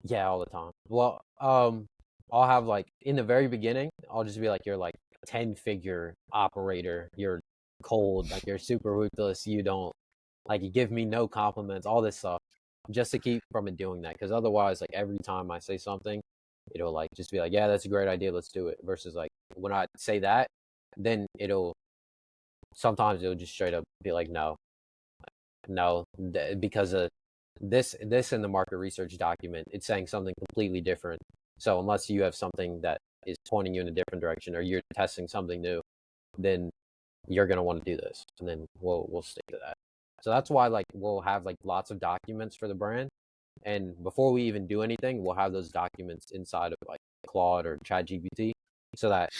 S1: Yeah, all the time. Well, I'll have like in the very beginning, I'll just be like, you're like 10-figure operator. You're cold, like you're super ruthless. You don't like, you give me no compliments, all this stuff, just to keep from it doing that. Because otherwise, like every time I say something, it'll like just be like, yeah, that's a great idea, let's do it. Versus like when I say that, then sometimes it'll just straight up be like, no, because of this in the market research document, it's saying something completely different. So unless you have something that is pointing you in a different direction, or you're testing something new, then you're going to want to do this, and then we'll stick to that. So that's why like we'll have like lots of documents for the brand, and before we even do anything, we'll have those documents inside of like Claude or ChatGPT, so that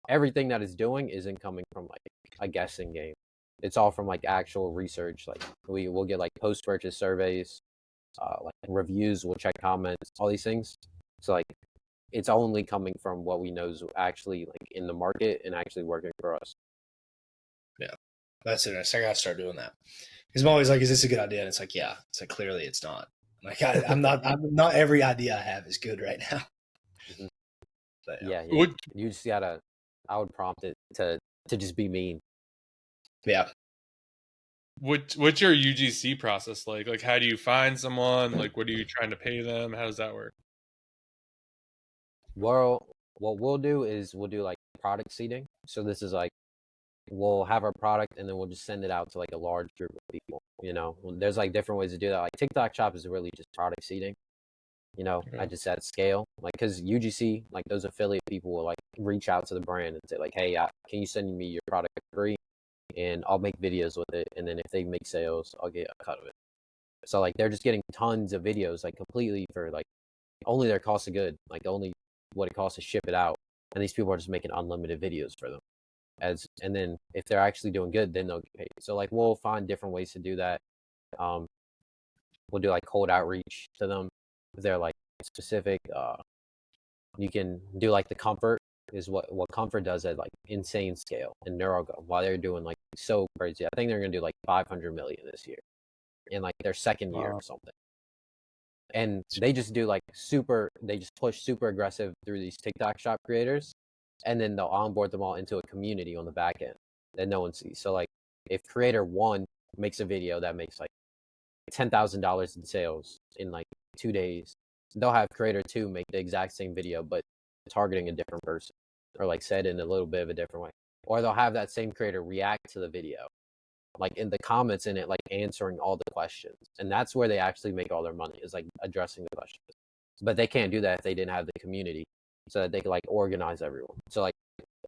S1: everything that it's doing isn't coming from like a guessing game. It's all from like actual research. Like we'll get like post-purchase surveys, like reviews, we'll check comments, all these things. So like it's only coming from what we know is actually like in the market and actually working for us.
S3: Yeah, that's interesting. I gotta start doing that because I'm always like, "Is this a good idea?" And it's like, "Yeah." It's like clearly it's not. Like I'm not every idea I have is good right now.
S1: Mhm.
S3: But,
S1: Yeah,
S2: Would
S1: you just gotta. I would prompt it to just be mean.
S3: yeah.
S2: what's your UGC process like? Like, how do you find someone? Like, what are you trying to pay them? How does that work?
S1: Well, what we'll do is we'll do like product seeding. So this is like we'll have our product and then we'll just send it out to like a large group of people. You know, there's like different ways to do that. Like TikTok Shop is really just product seeding. You know,
S2: Okay.
S1: I just at scale, like because UGC, like those affiliate people will like reach out to the brand and say like, hey, can you send me your product for free, and I'll make videos with it, and then if they make sales, I'll get a cut of it. So like they're just getting tons of videos like completely for like only their cost of good, like only what it costs to ship it out, and these people are just making unlimited videos for them. And then if they're actually doing good, then they'll get paid. So like we'll find different ways to do that. Um, we'll do like cold outreach to them if they're like specific. You can do like the comfort is what comfort does at like insane scale and NeuroGo while they're doing like so crazy. I think they're gonna do like 500 million this year in like their second year or something. And they just do like they just push super aggressive through these TikTok shop creators, and then they'll onboard them all into a community on the back end that no one sees. So like if creator one makes a video that makes like $10,000 in sales in like 2 days, they'll have creator two make the exact same video but targeting a different person or like said in a little bit of a different way. Or they'll have that same creator react to the video, like in the comments in it, like answering all the questions. And that's where they actually make all their money, is like addressing the questions. But they can't do that if they didn't have the community so that they could like organize everyone. So like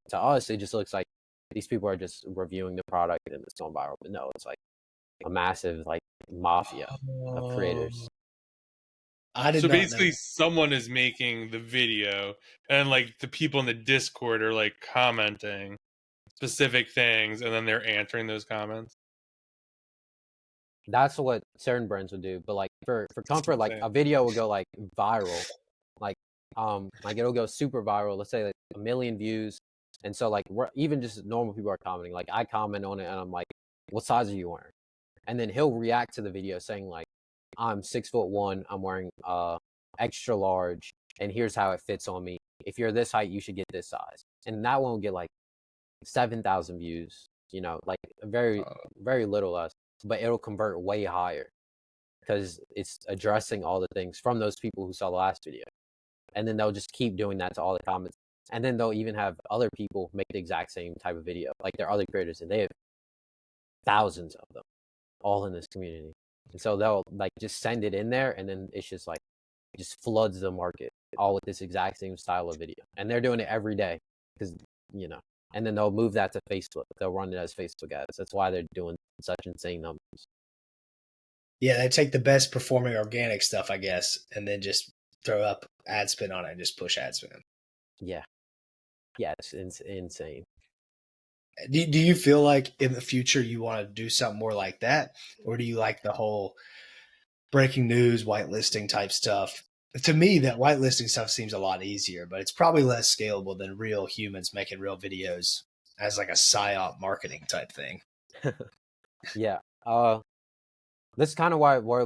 S1: to us, it just looks like these people are just reviewing the product and it's going viral. But no, it's like a massive like mafia of creators.
S3: I did
S2: So
S3: not know.
S2: basically, someone is making the video, and like the people in the Discord are like commenting specific things, and then they're answering those comments.
S1: That's what certain brands would do. But like for comfort, like
S2: insane.
S1: a video will go like viral, like it'll go super viral. Let's say like 1 million views, and so like even just normal people are commenting. Like I comment on it, and I'm like, "What size are you wearing?" And then he'll react to the video saying like, "I'm 6'1", I'm wearing extra large, and here's how it fits on me. If you're this height, you should get this size." And that one will get like 7,000 views. You know, like very little less, but it'll convert way higher because it's addressing all the things from those people who saw the last video. And then they'll just keep doing that to all the comments. And then they'll even have other people make the exact same type of video. Like they're other creators, and they have thousands of them all in this community. And so they'll like just send it in there, and then it's just like it just floods the market all with this exact same style of video. And they're doing it every day because you know. And then they'll move that to Facebook. They'll run it as Facebook ads. That's why they're doing such insane numbers.
S3: Yeah, they take the best performing organic stuff, I guess, and then just throw up ad spin on it and just push ad spin.
S1: Yeah, it's insane.
S3: Do you feel like in the future you want to do something more like that, or do you like the whole breaking news, whitelisting type stuff? To me, that whitelisting stuff seems a lot easier, but it's probably less scalable than real humans making real videos as like a psyop marketing type thing.
S1: Yeah. That's kind of why we're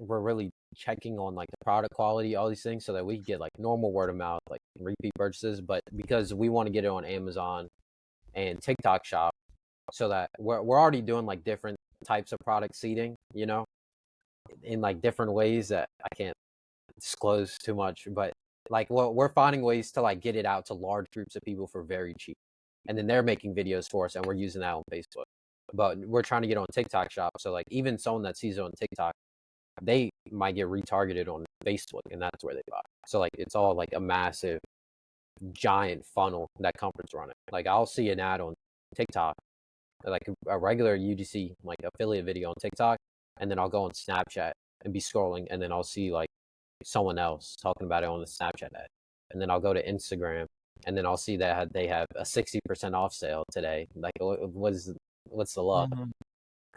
S1: really checking on like the product quality, all these things, so that we get like normal word of mouth, like repeat purchases. But because we want to get it on Amazon and TikTok Shop, so that we're already doing like different types of product seeding, you know, in like different ways that I can't disclose too much. But like we're finding ways to like get it out to large groups of people for very cheap, and then they're making videos for us, and we're using that on Facebook. But we're trying to get on TikTok Shop, so like even someone that sees it on TikTok, they might get retargeted on Facebook, and that's where they buy. So like it's all like a massive, giant funnel that Comfort's running. Like I'll see an ad on TikTok, like a regular UGC like affiliate video on TikTok, and then I'll go on Snapchat and be scrolling, and then I'll see like someone else talking about it on the Snapchat ad, and then I'll go to Instagram and then I'll see that they have a 60% off sale today. Like, what's the love?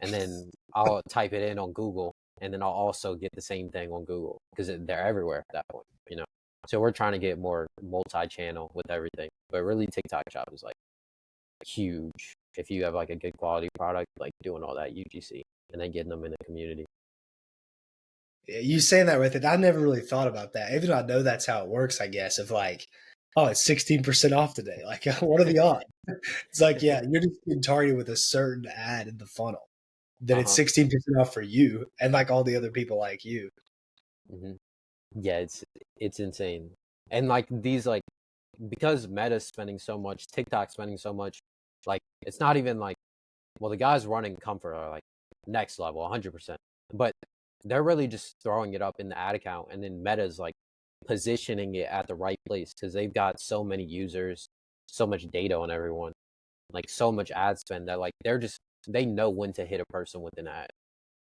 S1: And then I'll type it in on Google, and then I'll also get the same thing on Google because they're everywhere at that point, you know. So we're trying to get more multi-channel with everything, but really TikTok Shop is like huge if you have like a good quality product, like doing all that UGC and then getting them in the community.
S3: You saying that with it, I never really thought about that. Even though I know that's how it works, I guess, of like, oh, it's 16% off today. Like, what are the odds? It's like, yeah, you're just getting targeted with a certain ad in the funnel. Then it's 16% off for you and like all the other people like you.
S1: Mm-hmm. Yeah, it's insane. And like these, like, because Meta's spending so much, TikTok's spending so much, like it's not even like, well, the guys running Comfort are like next level, 100%. But they're really just throwing it up in the ad account, and then Meta's like positioning it at the right place because they've got so many users, so much data on everyone, like so much ad spend that like they know when to hit a person with an ad.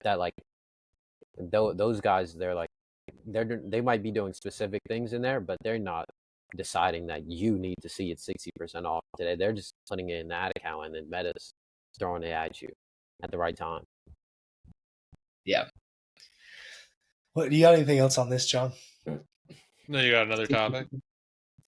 S1: That like those guys, they're like they might be doing specific things in there, but they're not deciding that you need to see it 60% off today. They're just putting it in the ad account, and then Meta's throwing it at you at the right time.
S3: Yeah. What, do you got anything else on this, John?
S2: No, you got another topic?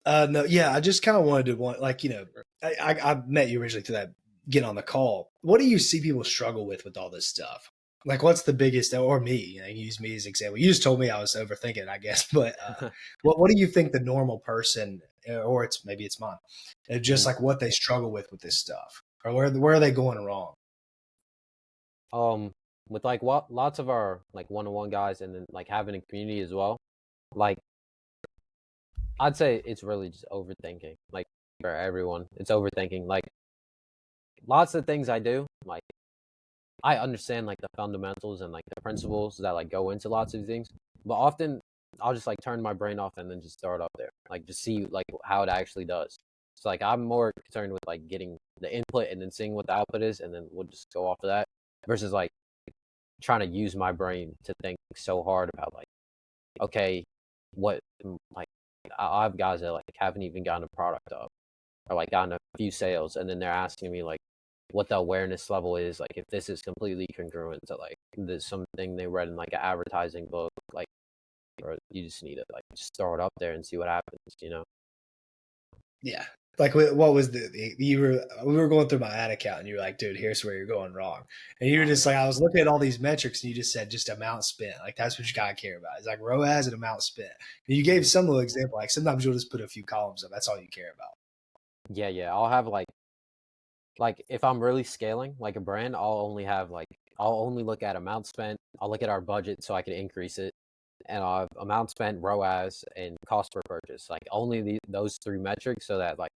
S3: No, yeah, I just kind of wanted to like, you know, I met you originally to that get on the call. What do you see people struggle with all this stuff? Like, what's the biggest, or me, you know, use me as an example. You just told me I was overthinking it, I guess, but what do you think the normal person, or maybe it's mine, just like what they struggle with this stuff, or where are they going wrong?
S1: With like lots of our like one-on-one guys, and then like having a community as well, like I'd say it's really just overthinking. Like for everyone, it's overthinking. Like lots of things I do, like I understand like the fundamentals and like the principles that like go into lots of things, but often I'll just like turn my brain off and then just throw it up there, like just see like how it actually does. So like I'm more concerned with like getting the input and then seeing what the output is, and then we'll just go off of that versus like trying to use my brain to think so hard about like, okay, what like I have guys that like haven't even gotten a product up or like gotten a few sales, and then they're asking me like what the awareness level is, like if this is completely congruent to like there's something they read in like an advertising book, like, or you just need to like just throw it up there and see what happens, you know?
S3: Yeah. Like, what was we were going through my ad account and you were like, dude, here's where you're going wrong. And you were just like, I was looking at all these metrics and you just said just amount spent. Like, that's what you got to care about. It's like ROAS and amount spent. And you gave some little example. Like sometimes you'll just put a few columns up. That's all you care about.
S1: Yeah. I'll have like if I'm really scaling like a brand, I'll only look at amount spent. I'll look at our budget so I can increase it. And I'll have amount spent, ROAS, and cost per purchase. Like only those three metrics, so that like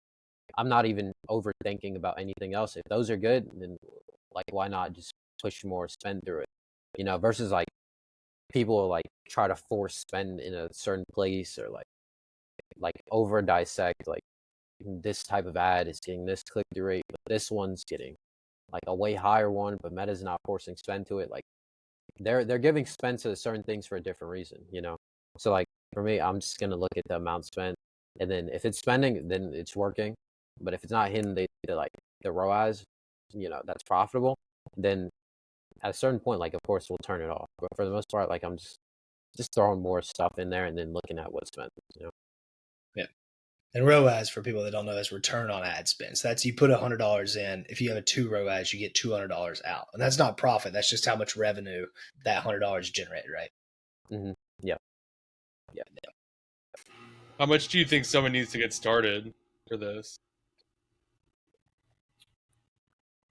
S1: I'm not even overthinking about anything else. If those are good, then like why not just push more spend through it, you know? Versus like people like try to force spend in a certain place, or like over dissect like this type of ad is getting this click through rate, but this one's getting like a way higher one, but Meta's not forcing spend to it. Like they're giving spend to certain things for a different reason, you know? So like for me, I'm just gonna look at the amount spent, and then if it's spending, then it's working. But if it's not hitting the like the ROAS, you know, that's profitable, then at a certain point, like of course we'll turn it off. But for the most part, like I'm just throwing more stuff in there and then looking at what's spent, you know?
S3: Yeah. And ROAS, for people that don't know, is return on ad spend. So that's, you put $100 in. If you have a 2 ROAS, you get $200 out. And that's not profit. That's just how much revenue that $100 generated, right?
S1: Mm-hmm. Yeah.
S2: How much do you think someone needs to get started for this?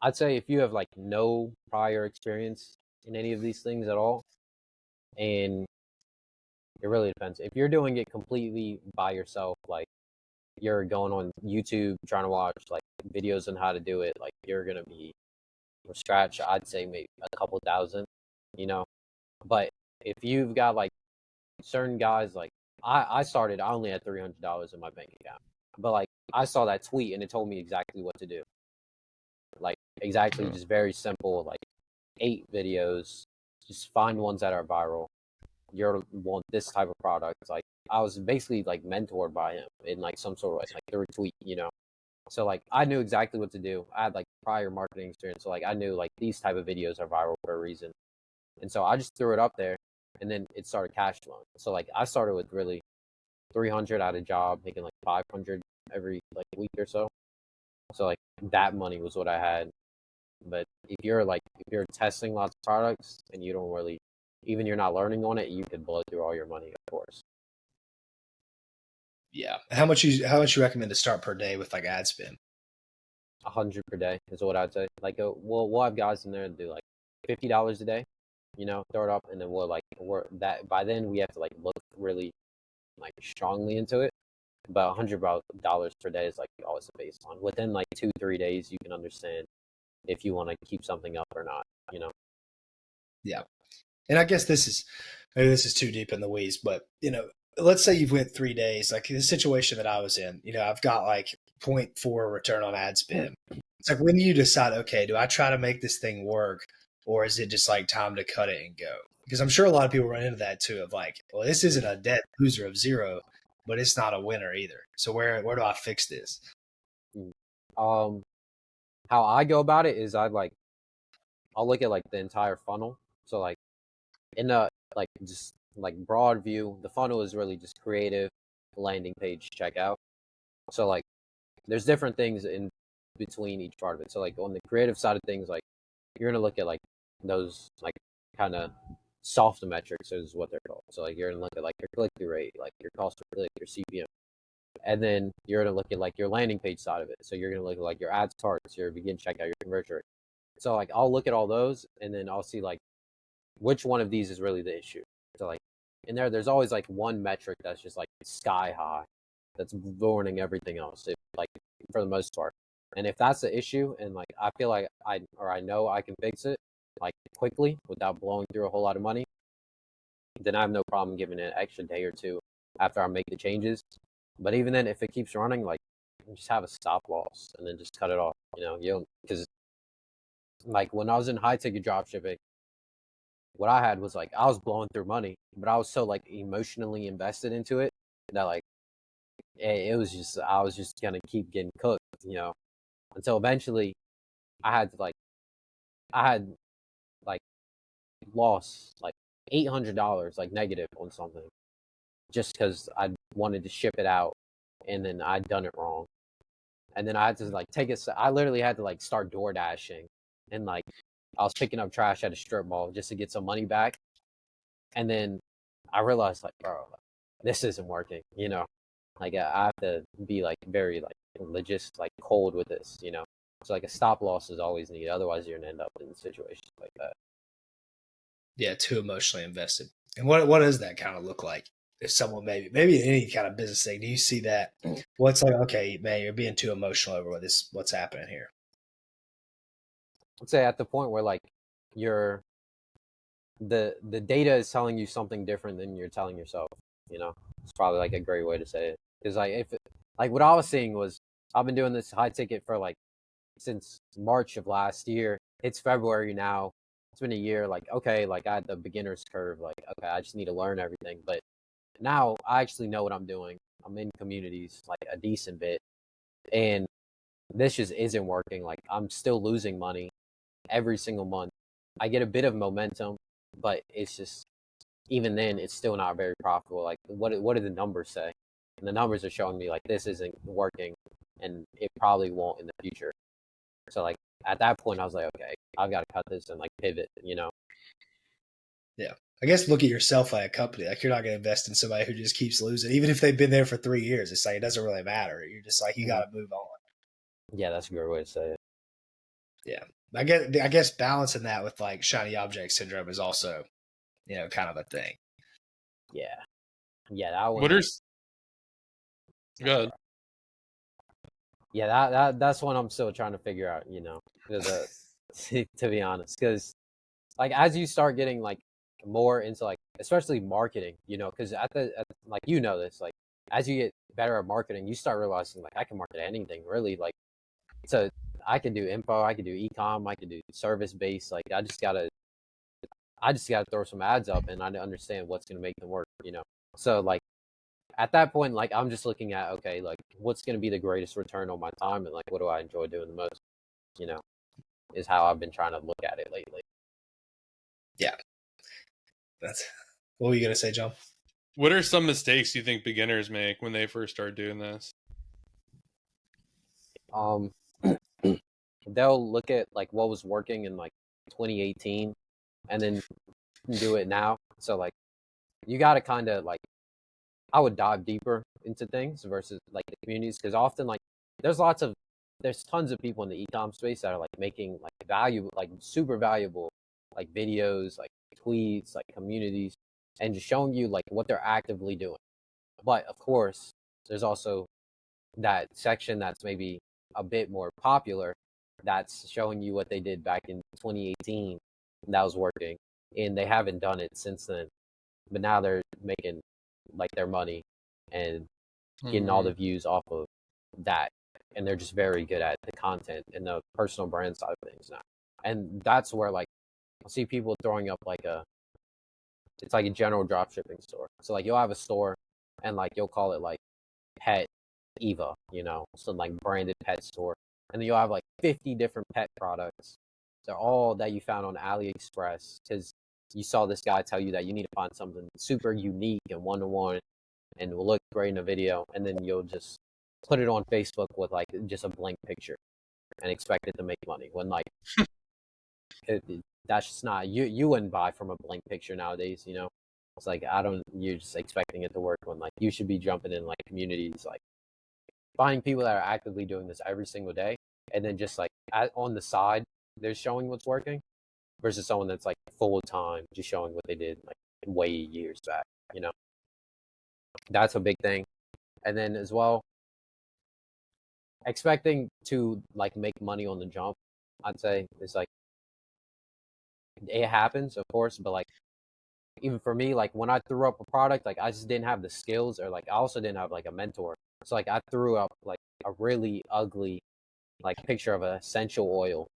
S1: I'd say if you have like no prior experience in any of these things at all, and it really depends. If you're doing it completely by yourself, like you're going on YouTube trying to watch like videos on how to do it, like you're gonna be from scratch. I'd say maybe a couple thousand, you know. But if you've got like certain guys, like I only had $300 in my bank account, but like I saw that tweet and it told me exactly what to do. Like exactly, just very simple, like 8 videos. Just find ones that are viral, you're want this type of product. Like I was basically like mentored by him in like some sort of like through a tweet, you know. So like I knew exactly what to do. I had like prior marketing experience, so like I knew like these type of videos are viral for a reason. And so I just threw it up there, and then it started cash flowing. So like I started with really 300 at a job, making like 500 every like week or so. So like that money was what I had. But if you're testing lots of products and you don't really, even you're not learning on it, you could blow through all your money, of course.
S3: Yeah. How much you recommend to start per day with like ad spend?
S1: 100 per day is what I'd say. Like we'll have guys in there that do like $50 a day, you know, throw it up, and then we're that by then we have to like look really like strongly into it. But $100 per day is like always the baseline. Within like 2-3 days, you can understand if you want to keep something up or not, you know.
S3: Yeah. And I guess maybe this is too deep in the weeds, but you know, let's say you've went 3 days, like the situation that I was in, you know, I've got like 0.4 return on ad spend. It's like, when do you decide, okay, do I try to make this thing work, or is it just like time to cut it and go? Because I'm sure a lot of people run into that too, of like, well, this isn't a dead loser of zero, but it's not a winner either. So where do I fix this?
S1: Um, how I go about it is I'll look at like the entire funnel. So like in the like just like broad view, the funnel is really just creative, landing page, checkout. So like there's different things in between each part of it. So like on the creative side of things, like you're gonna look at like those like kind of soft metrics is what they're called. So like you're gonna look at like your click-through rate, like your cost per click, your CPM. And then you're gonna look at like your landing page side of it. So you're gonna look at like your ads targets, your begin checkout, your conversion rate. So like I'll look at all those, and then I'll see like which one of these is really the issue. So like in there's always like one metric that's just like sky high, that's ruining everything else. Like for the most part. And if that's the issue, and like I feel like I know I can fix it like quickly without blowing through a whole lot of money, then I have no problem giving it an extra day or two after I make the changes. But even then, if it keeps running, like just have a stop loss and then just cut it off. You know, because like when I was in high ticket dropshipping, what I had was like I was blowing through money, but I was so like emotionally invested into it that like it was just I was just gonna keep getting cooked, you know, until eventually I had to I had like lost like $800 like negative on something just because I wanted to ship it out and then I'd done it wrong. And then I had to like I literally had to like start door dashing, and like I was picking up trash at a strip mall just to get some money back. And then I realized like, bro, this isn't working, you know, like I have to be like very like legit, like cold with this, you know. So like a stop loss is always needed. Otherwise you're gonna end up in situations like that.
S3: Yeah, too emotionally invested. And what does that kind of look like? If someone maybe any kind of business thing, do you see that? What's like, okay, man, you're being too emotional over what's happening here?
S1: I'd say at the point where like you're the data is telling you something different than you're telling yourself, you know. It's probably like a great way to say it. Because like like what I was seeing was I've been doing this high ticket for like since March of last year. It's February now. It's been a year. Like, okay, like I had the beginner's curve. Like, okay, I just need to learn everything. But now I actually know what I'm doing. I'm in communities like a decent bit. And this just isn't working. Like, I'm still losing money every single month. I get a bit of momentum, but it's just, even then, it's still not very profitable. Like, what do the numbers say? And the numbers are showing me like this isn't working, and it probably won't in the future. So like at that point, I was like, okay, I've got to cut this and like pivot, you know?
S3: Yeah. I guess look at yourself like a company. Like you're not going to invest in somebody who just keeps losing, even if they've been there for 3 years. It's like, it doesn't really matter. You're just like, you got to move on.
S1: Yeah, that's a great way to say it.
S3: Yeah. I guess balancing that with like shiny object syndrome is also, you know, kind of a thing.
S1: Yeah. Yeah, that one.
S2: What are good?
S1: Yeah, that's one I'm still trying to figure out, you know, to be honest, because like as you start getting like more into like especially marketing, you know, because like you know this, like as you get better at marketing, you start realizing like I can market anything really. Like so I can do info, I can do e-com, I can do service based. Like I just got to throw some ads up and I understand what's going to make them work, you know? So like at that point, like I'm just looking at, okay, like what's going to be the greatest return on my time and like what do I enjoy doing the most, you know, is how I've been trying to look at it lately.
S3: Yeah. What were you going to say, John?
S2: What are some mistakes you think beginners make when they first start doing this?
S1: They'll look at like what was working in like 2018 and then do it now. So like you got to kind of like, I would dive deeper into things versus like the communities, because often like there's tons of people in the e-com space that are like making like valuable, like super valuable like videos, like tweets, like communities, and just showing you like what they're actively doing. But of course, there's also that section that's maybe a bit more popular that's showing you what they did back in 2018 that was working, and they haven't done it since then. But now they're making like their money and getting all the views off of that, and they're just very good at the content and the personal brand side of things now. And that's where like I see people throwing up like it's like a general drop shipping store. So like you'll have a store and like you'll call it like Pet Eva, you know, some like branded pet store, and then you'll have like 50 different pet products. They're all that you found on AliExpress because you saw this guy tell you that you need to find something super unique and one-to-one and will look great in a video, and then you'll just put it on Facebook with like just a blank picture and expect it to make money when like that's just not you wouldn't buy from a blank picture nowadays, you know. It's like you're just expecting it to work when like you should be jumping in like communities, like finding people that are actively doing this every single day, and then just like on the side they're showing what's working versus someone that's like full time just showing what they did like way years back, you know. That's a big thing. And then as well, expecting to like make money on the jump, I'd say is like it happens, of course, but like even for me, like when I threw up a product, like I just didn't have the skills, or like I also didn't have like a mentor. So like I threw up like a really ugly like picture of an essential oil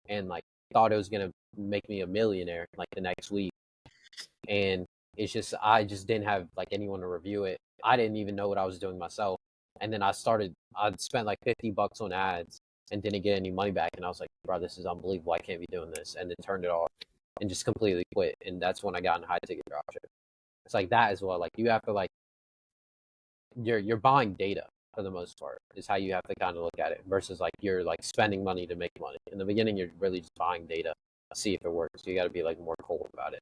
S1: and like thought it was gonna make me a millionaire like the next week. And it's just I just didn't have like anyone to review it. I didn't even know what I was doing myself. And then I'd spent like $50 on ads and didn't get any money back. And I was like, bro, this is unbelievable. I can't be doing this. And then turned it off and just completely quit. And that's when I got into high ticket dropshipping. It's like that as well. Like you have to like you're buying data for the most part is how you have to kind of look at it versus like you're like spending money to make money. In the beginning, you're really just buying data to see if it works. So you got to be like more cold about it.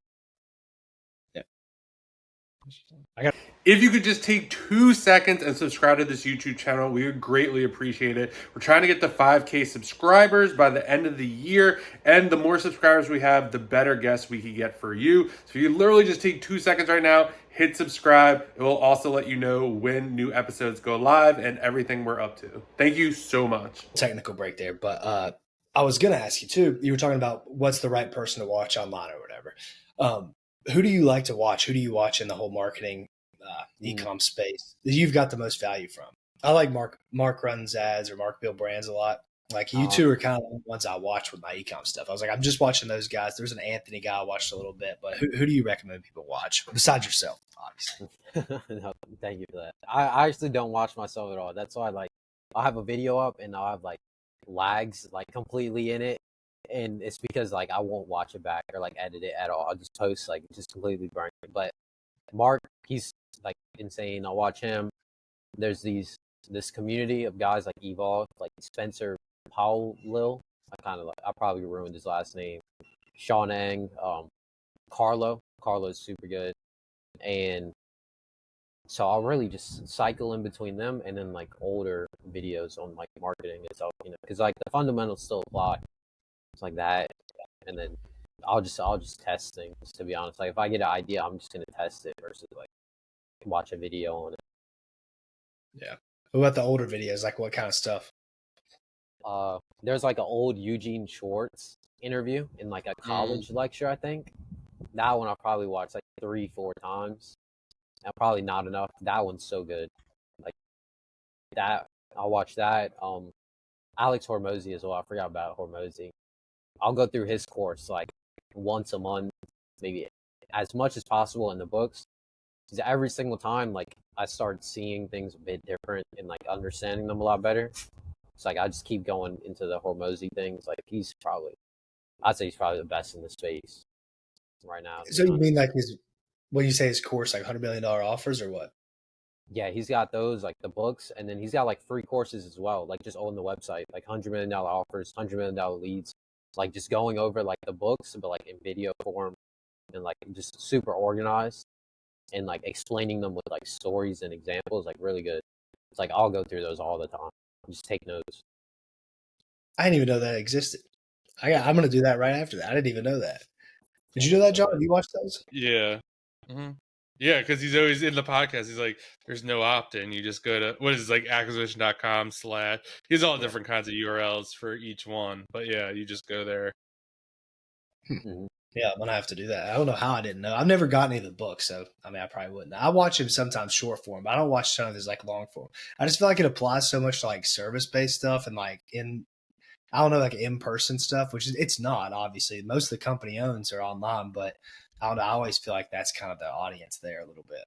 S2: If you could just take 2 seconds and subscribe to this YouTube channel, we would greatly appreciate it. We're trying to get to 5K subscribers by the end of the year, and the more subscribers we have, the better guests we can get for you. So you literally just take 2 seconds right now, hit subscribe. It will also let you know when new episodes go live and everything we're up to. Thank you so much.
S3: Technical break there, but I was going to ask you too. You were talking about what's the right person to watch online or whatever. Who do you like to watch? Who do you watch in the whole marketing e-com space that you've got the most value from? I like Mark runs ads or Mark build brands a lot. Like you two are kind of the ones I watch with my e-com stuff. I was like, I'm just watching those guys. There's an Anthony guy I watched a little bit, but who do you recommend people watch besides yourself, obviously?
S1: No, thank you for that. I actually don't watch myself at all. That's why like I'll have a video up and I'll have like lags like completely in it. And it's because like I won't watch it back or like edit it at all. I'll just post like just completely burnt. But Mark, he's like insane. I'll watch him. There's this community of guys like Evolve, like Spencer Powell. I probably ruined his last name. Sean Ang, Carlo's super good. And so I'll really just cycle in between them and then like older videos on like marketing itself, you know, because like the fundamentals still apply. It's like that, and then I'll just test things. To be honest, like if I get an idea, I'm just gonna test it versus like watch a video on it.
S3: Yeah. What about the older videos? Like what kind of stuff?
S1: There's like an old Eugene Schwartz interview in like a college lecture, I think. That one I'll probably watch like 3-4 times. And probably not enough. That one's so good. Like that, I'll watch that. Alex Hormozy as well. I forgot about Hormozy. I'll go through his course like once a month maybe as much as possible in the books. Because every single time, like I start seeing things a bit different and like understanding them a lot better. It's like I just keep going into the Hormozy things. Like I'd say he's probably the best in the space right now. To
S3: So
S1: be
S3: you
S1: honest.
S3: mean like his, when you say his course, like $100 million offers or what?
S1: Yeah, he's got those like the books, and then he's got like free courses as well, like just on the website, like $100 million offers, $100 million leads, like just going over like the books, but like in video form and like just super organized and like explaining them with like stories and examples, like really good. It's like I'll go through those all the time. Just take notes.
S3: I didn't even know that existed. I'm going to do that right after that. I didn't even know that. Did you
S1: Yeah,
S3: know that,
S1: so
S3: John?
S1: good.
S3: Have you watched those?
S2: Yeah. hmm Yeah, because he's always in the podcast. He's like, there's no opt-in. You just go to, what is it, like acquisition.com/ he has all
S1: Yeah.
S2: different kinds of URLs for each one. But yeah, you just go there.
S1: Mhm.
S3: Yeah, I'm going to have to do that. I don't know how I didn't know. I've never gotten any of the books, so I mean, I probably wouldn't. I watch him sometimes short form, but I don't watch some of his like long form. I just feel like it applies so much to like service based stuff and like I don't know, like in person stuff, which is, it's not obviously. Most of the company owns are online, but I don't know. I always feel like that's kind of the audience there a little bit.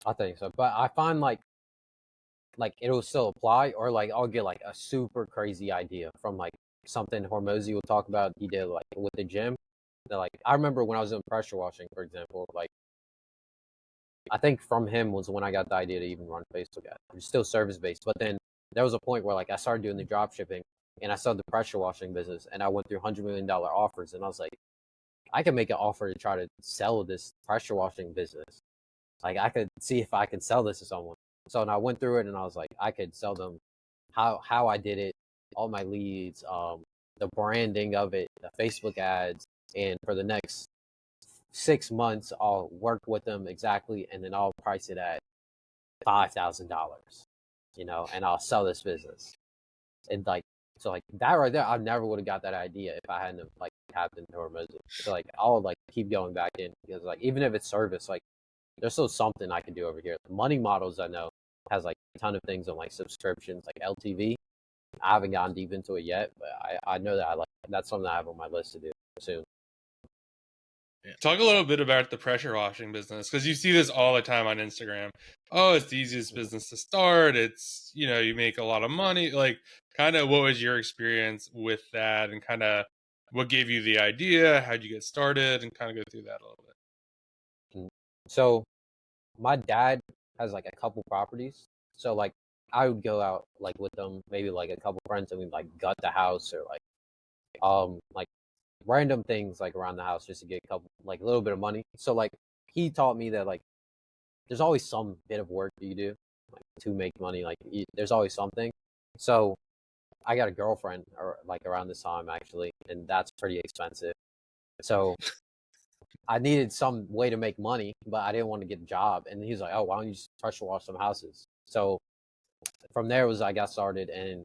S1: I think so, but I find like it'll still apply, or like I'll get like a super crazy idea from like something Hormozy will talk about. He did like with the gym. Like I remember when I was doing pressure washing, for example, like I think from him was when I got the idea to even run Facebook ads. It's still service based, but then there was a point where like I started doing the drop shipping and I started the pressure washing business, and I went through $100 million offers, and I was like, I can make an offer to try to sell this pressure washing business. Like I could see if I could sell this to someone. So and I went through it and I was like, I could sell them how I did it, all my leads, the branding of it, the Facebook ads, and for the next 6 months I'll work with them exactly, and then I'll price it at $5,000, and I'll sell this business. And like so like that right there, I never would have got that idea if I hadn't like tapped into Hormozy. So like I'll like keep going back in, because like even if it's service, like there's still something I can do over here. The money models I know has like a ton of things on like subscriptions, like LTV. I haven't gotten deep into it yet, but I know that that's something I have on my list to do soon.
S2: Talk a little bit about the pressure washing business, because you see this all the time on Instagram. Oh, it's the easiest business to start. It's, you make a lot of money. Like, kind of what was your experience with that, and kind of what gave you the idea? How'd you get started? And kind of go through that a little bit.
S1: So my dad has like a couple properties. So like I would go out like with them, maybe like a couple friends, and we'd like gut the house, or like random things like around the house just to get a couple like a little bit of money. So like he taught me that like there's always some bit of work that you do like to make money. Like there's always something. So I got a girlfriend or like around this time actually, and that's pretty expensive. So I needed some way to make money, but I didn't want to get a job. And he was like, "Oh, why don't you just pressure wash some houses?" So from there was I got started, and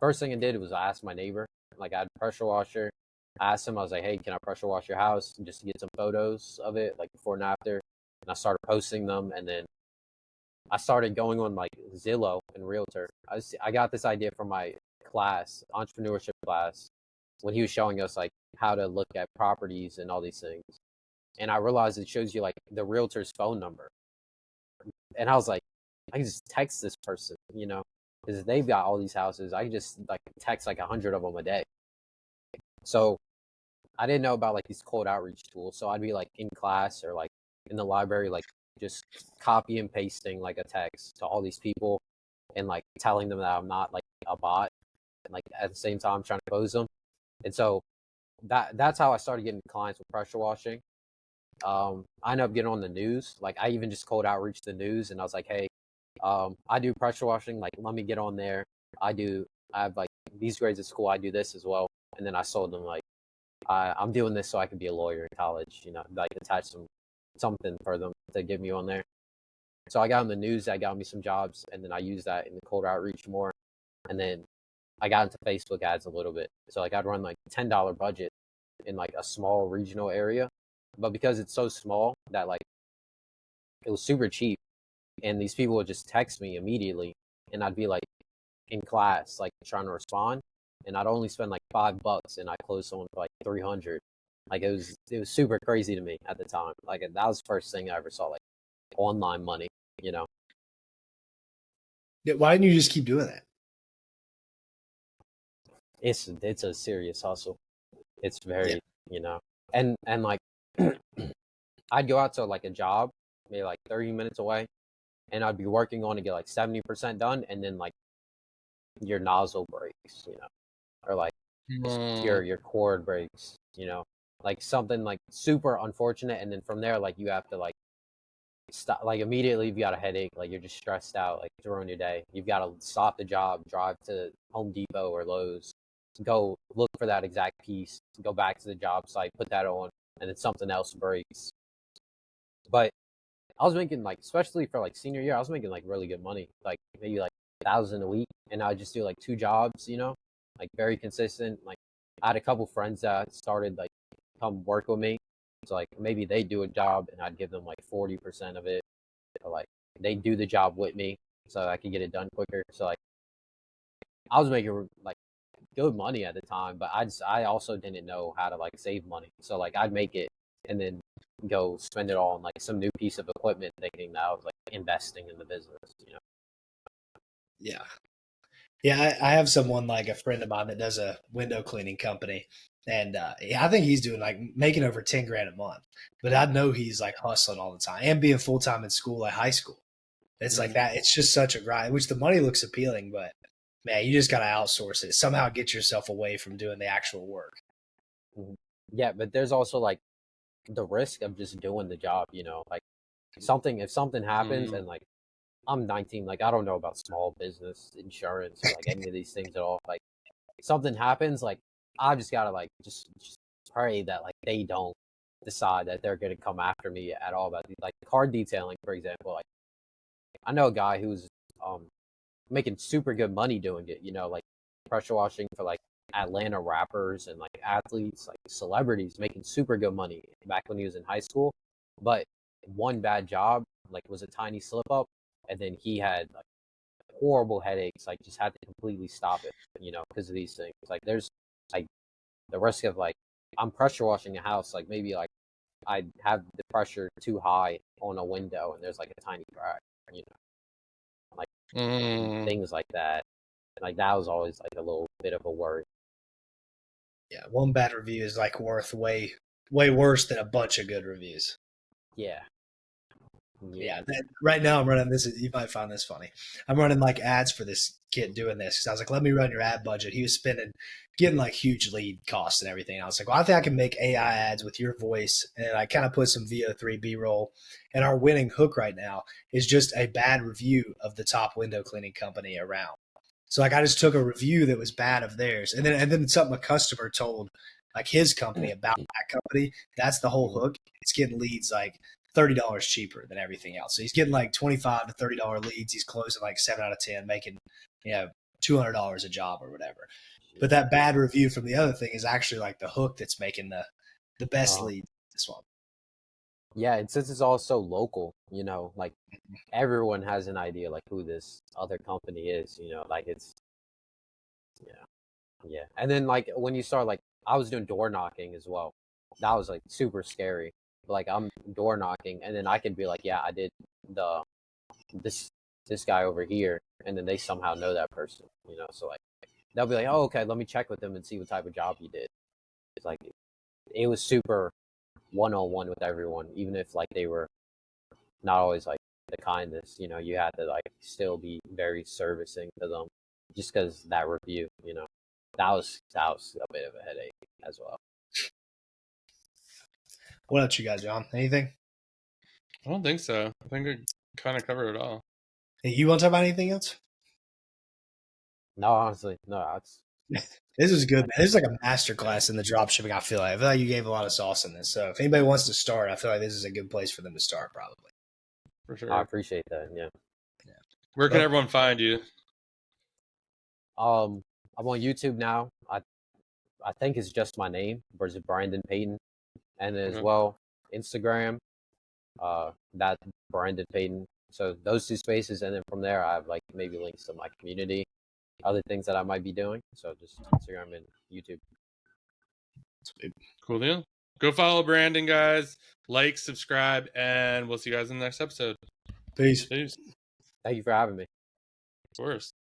S1: first thing I did was I asked my neighbor, like I had a pressure washer. I asked him, I was like, "Hey, can I pressure wash your house?" Just to get some photos of it, like before and after. And I started posting them, and then I started going on like Zillow and Realtor. I got this idea from my class, entrepreneurship class, when he was showing us like how to look at properties and all these things. And I realized it shows you like the realtor's phone number. And I was like, I can just text this person, because they've got all these houses. I can just like text like 100 of them a day. So I didn't know about like these cold outreach tools. So I'd be like in class or like in the library, like just copy and pasting like a text to all these people and like telling them that I'm not like a bot, and like at the same time trying to close them. And so that's how I started getting clients with pressure washing. I ended up getting on the news. Like I even just cold outreach the news, and I was like, "Hey, I do pressure washing. Like, let me get on there. I have like these grades at school. I do this as well." And then I told them like, I'm doing this so I could be a lawyer in college. Like attach something for them to get me on there. So I got on the news. That got me some jobs, and then I used that in the cold outreach more. And then I got into Facebook ads a little bit. So like I'd run like $10 budget in like a small regional area, but because it's so small that like it was super cheap, and these people would just text me immediately, and I'd be like in class like trying to respond, and I'd only spend like $5 and I closed someone for like 300. Like it was super crazy to me at the time. Like that was the first thing I ever saw, like online money.
S3: Why didn't you just keep doing that?
S1: It's a serious hustle. It's very,
S3: Yeah.
S1: and like I'd go out to like a job, maybe like 30 minutes away, and I'd be working on to get like 70% done, and then like your nozzle breaks, or like your cord breaks, like something like super unfortunate, and then from there like you have to like stop, like immediately you've got a headache, like you're just stressed out, like during your day. You've got to stop the job, drive to Home Depot or Lowe's, go look for that exact piece, go back to the job site, put that on, and then something else breaks. But I was making like, especially for like senior year, I was making like really good money, like maybe like 1,000 a week, and I would just do like 2 jobs, like very consistent. Like I had a couple friends that started like come work with me, so like maybe they do a job and I'd give them like 40% of it, or like they do the job with me so I could get it done quicker. So like I was making like good money at the time, but I also didn't know how to like save money. So like I'd make it and then go spend it all on like some new piece of equipment, thinking that I was like investing in the business.
S3: Yeah. Yeah, I have someone like a friend of mine that does a window cleaning company, and I think he's doing like making over 10 grand a month. But I know he's like hustling all the time and being full time in school, like high school. It's like that. It's just such a grind, which the money looks appealing, but man, you just got to outsource it. Somehow get yourself away from doing the actual work.
S1: Mhm. Yeah, but there's also like the risk of just doing the job, like if something happens and like I'm 19, like I don't know about small business insurance or like any of these things at all. Like something happens, like I just gotta like just pray that like they don't decide that they're gonna come after me at all about these, like car detailing, for example. Like I know a guy who's making super good money doing it, like pressure washing for like Atlanta rappers and like athletes, like celebrities, making super good money back when he was in high school. But one bad job, like was a tiny slip up, and then he had like horrible headaches, like just had to completely stop it, because of these things. Like there's like the risk of like I'm pressure washing a house, like maybe like I have the pressure too high on a window and there's like a tiny crack, like things like that. Like that was always like a little bit of a worry.
S3: Yeah, one bad review is like worth way worse than a bunch of good reviews.
S1: Yeah.
S3: Yeah, right now I'm running this. You might find this funny. I'm running like ads for this kid doing this because I was like, let me run your ad budget. He was getting like huge lead costs and everything. I was like, well, I think I can make AI ads with your voice. And I kind of put some VO3 B roll. And our winning hook right now is just a bad review of the top window cleaning company around. So like I just took a review that was bad of theirs, and then something a customer told like his company about that company. That's the whole hook. It's getting leads like $30 cheaper than everything else. So he's getting like $25 to $30 leads. He's closing like 7 out of 10, making $200 a job or whatever. But that bad review from the other thing is actually like the hook that's making the best lead. This one.
S1: Yeah, and since it's all so local, like everyone has an idea like who this other company is, like it's yeah. And then like when you start, like I was doing door knocking as well. That was like super scary. Like I'm door knocking and then I could be like, yeah, I did the this this guy over here, and then they somehow know that person, so like they'll be like, oh, okay, let me check with them and see what type of job you did. It's like it was super one-on-one with everyone, even if like they were not always like the kindest, you had to like still be very servicing to them just because that review, that was a bit of a headache as well.
S3: What else you got, John? Anything?
S2: I don't think so. I think I kind of covered it all.
S3: Hey, you want to talk about anything else?
S1: No, honestly, no,
S3: This is good, man. This is like a masterclass in the drop shipping. I feel like you gave a lot of sauce in this. So if anybody wants to start, I feel like this is a good place for them to start, probably.
S2: For sure.
S1: I appreciate that. Yeah.
S2: Where can everyone find you?
S1: I'm on YouTube now. I think it's just my name versus Brandon Payton, and as well Instagram, that Brandon Payton. So those two spaces, and then from there I have like maybe links to my community, other things that I might be doing. So just Instagram and YouTube.
S2: Cool deal. Go follow Brandon, guys. Like, subscribe, and we'll see you guys in the next episode.
S3: Peace.
S2: Peace.
S1: Thank you for having me.
S2: Of course.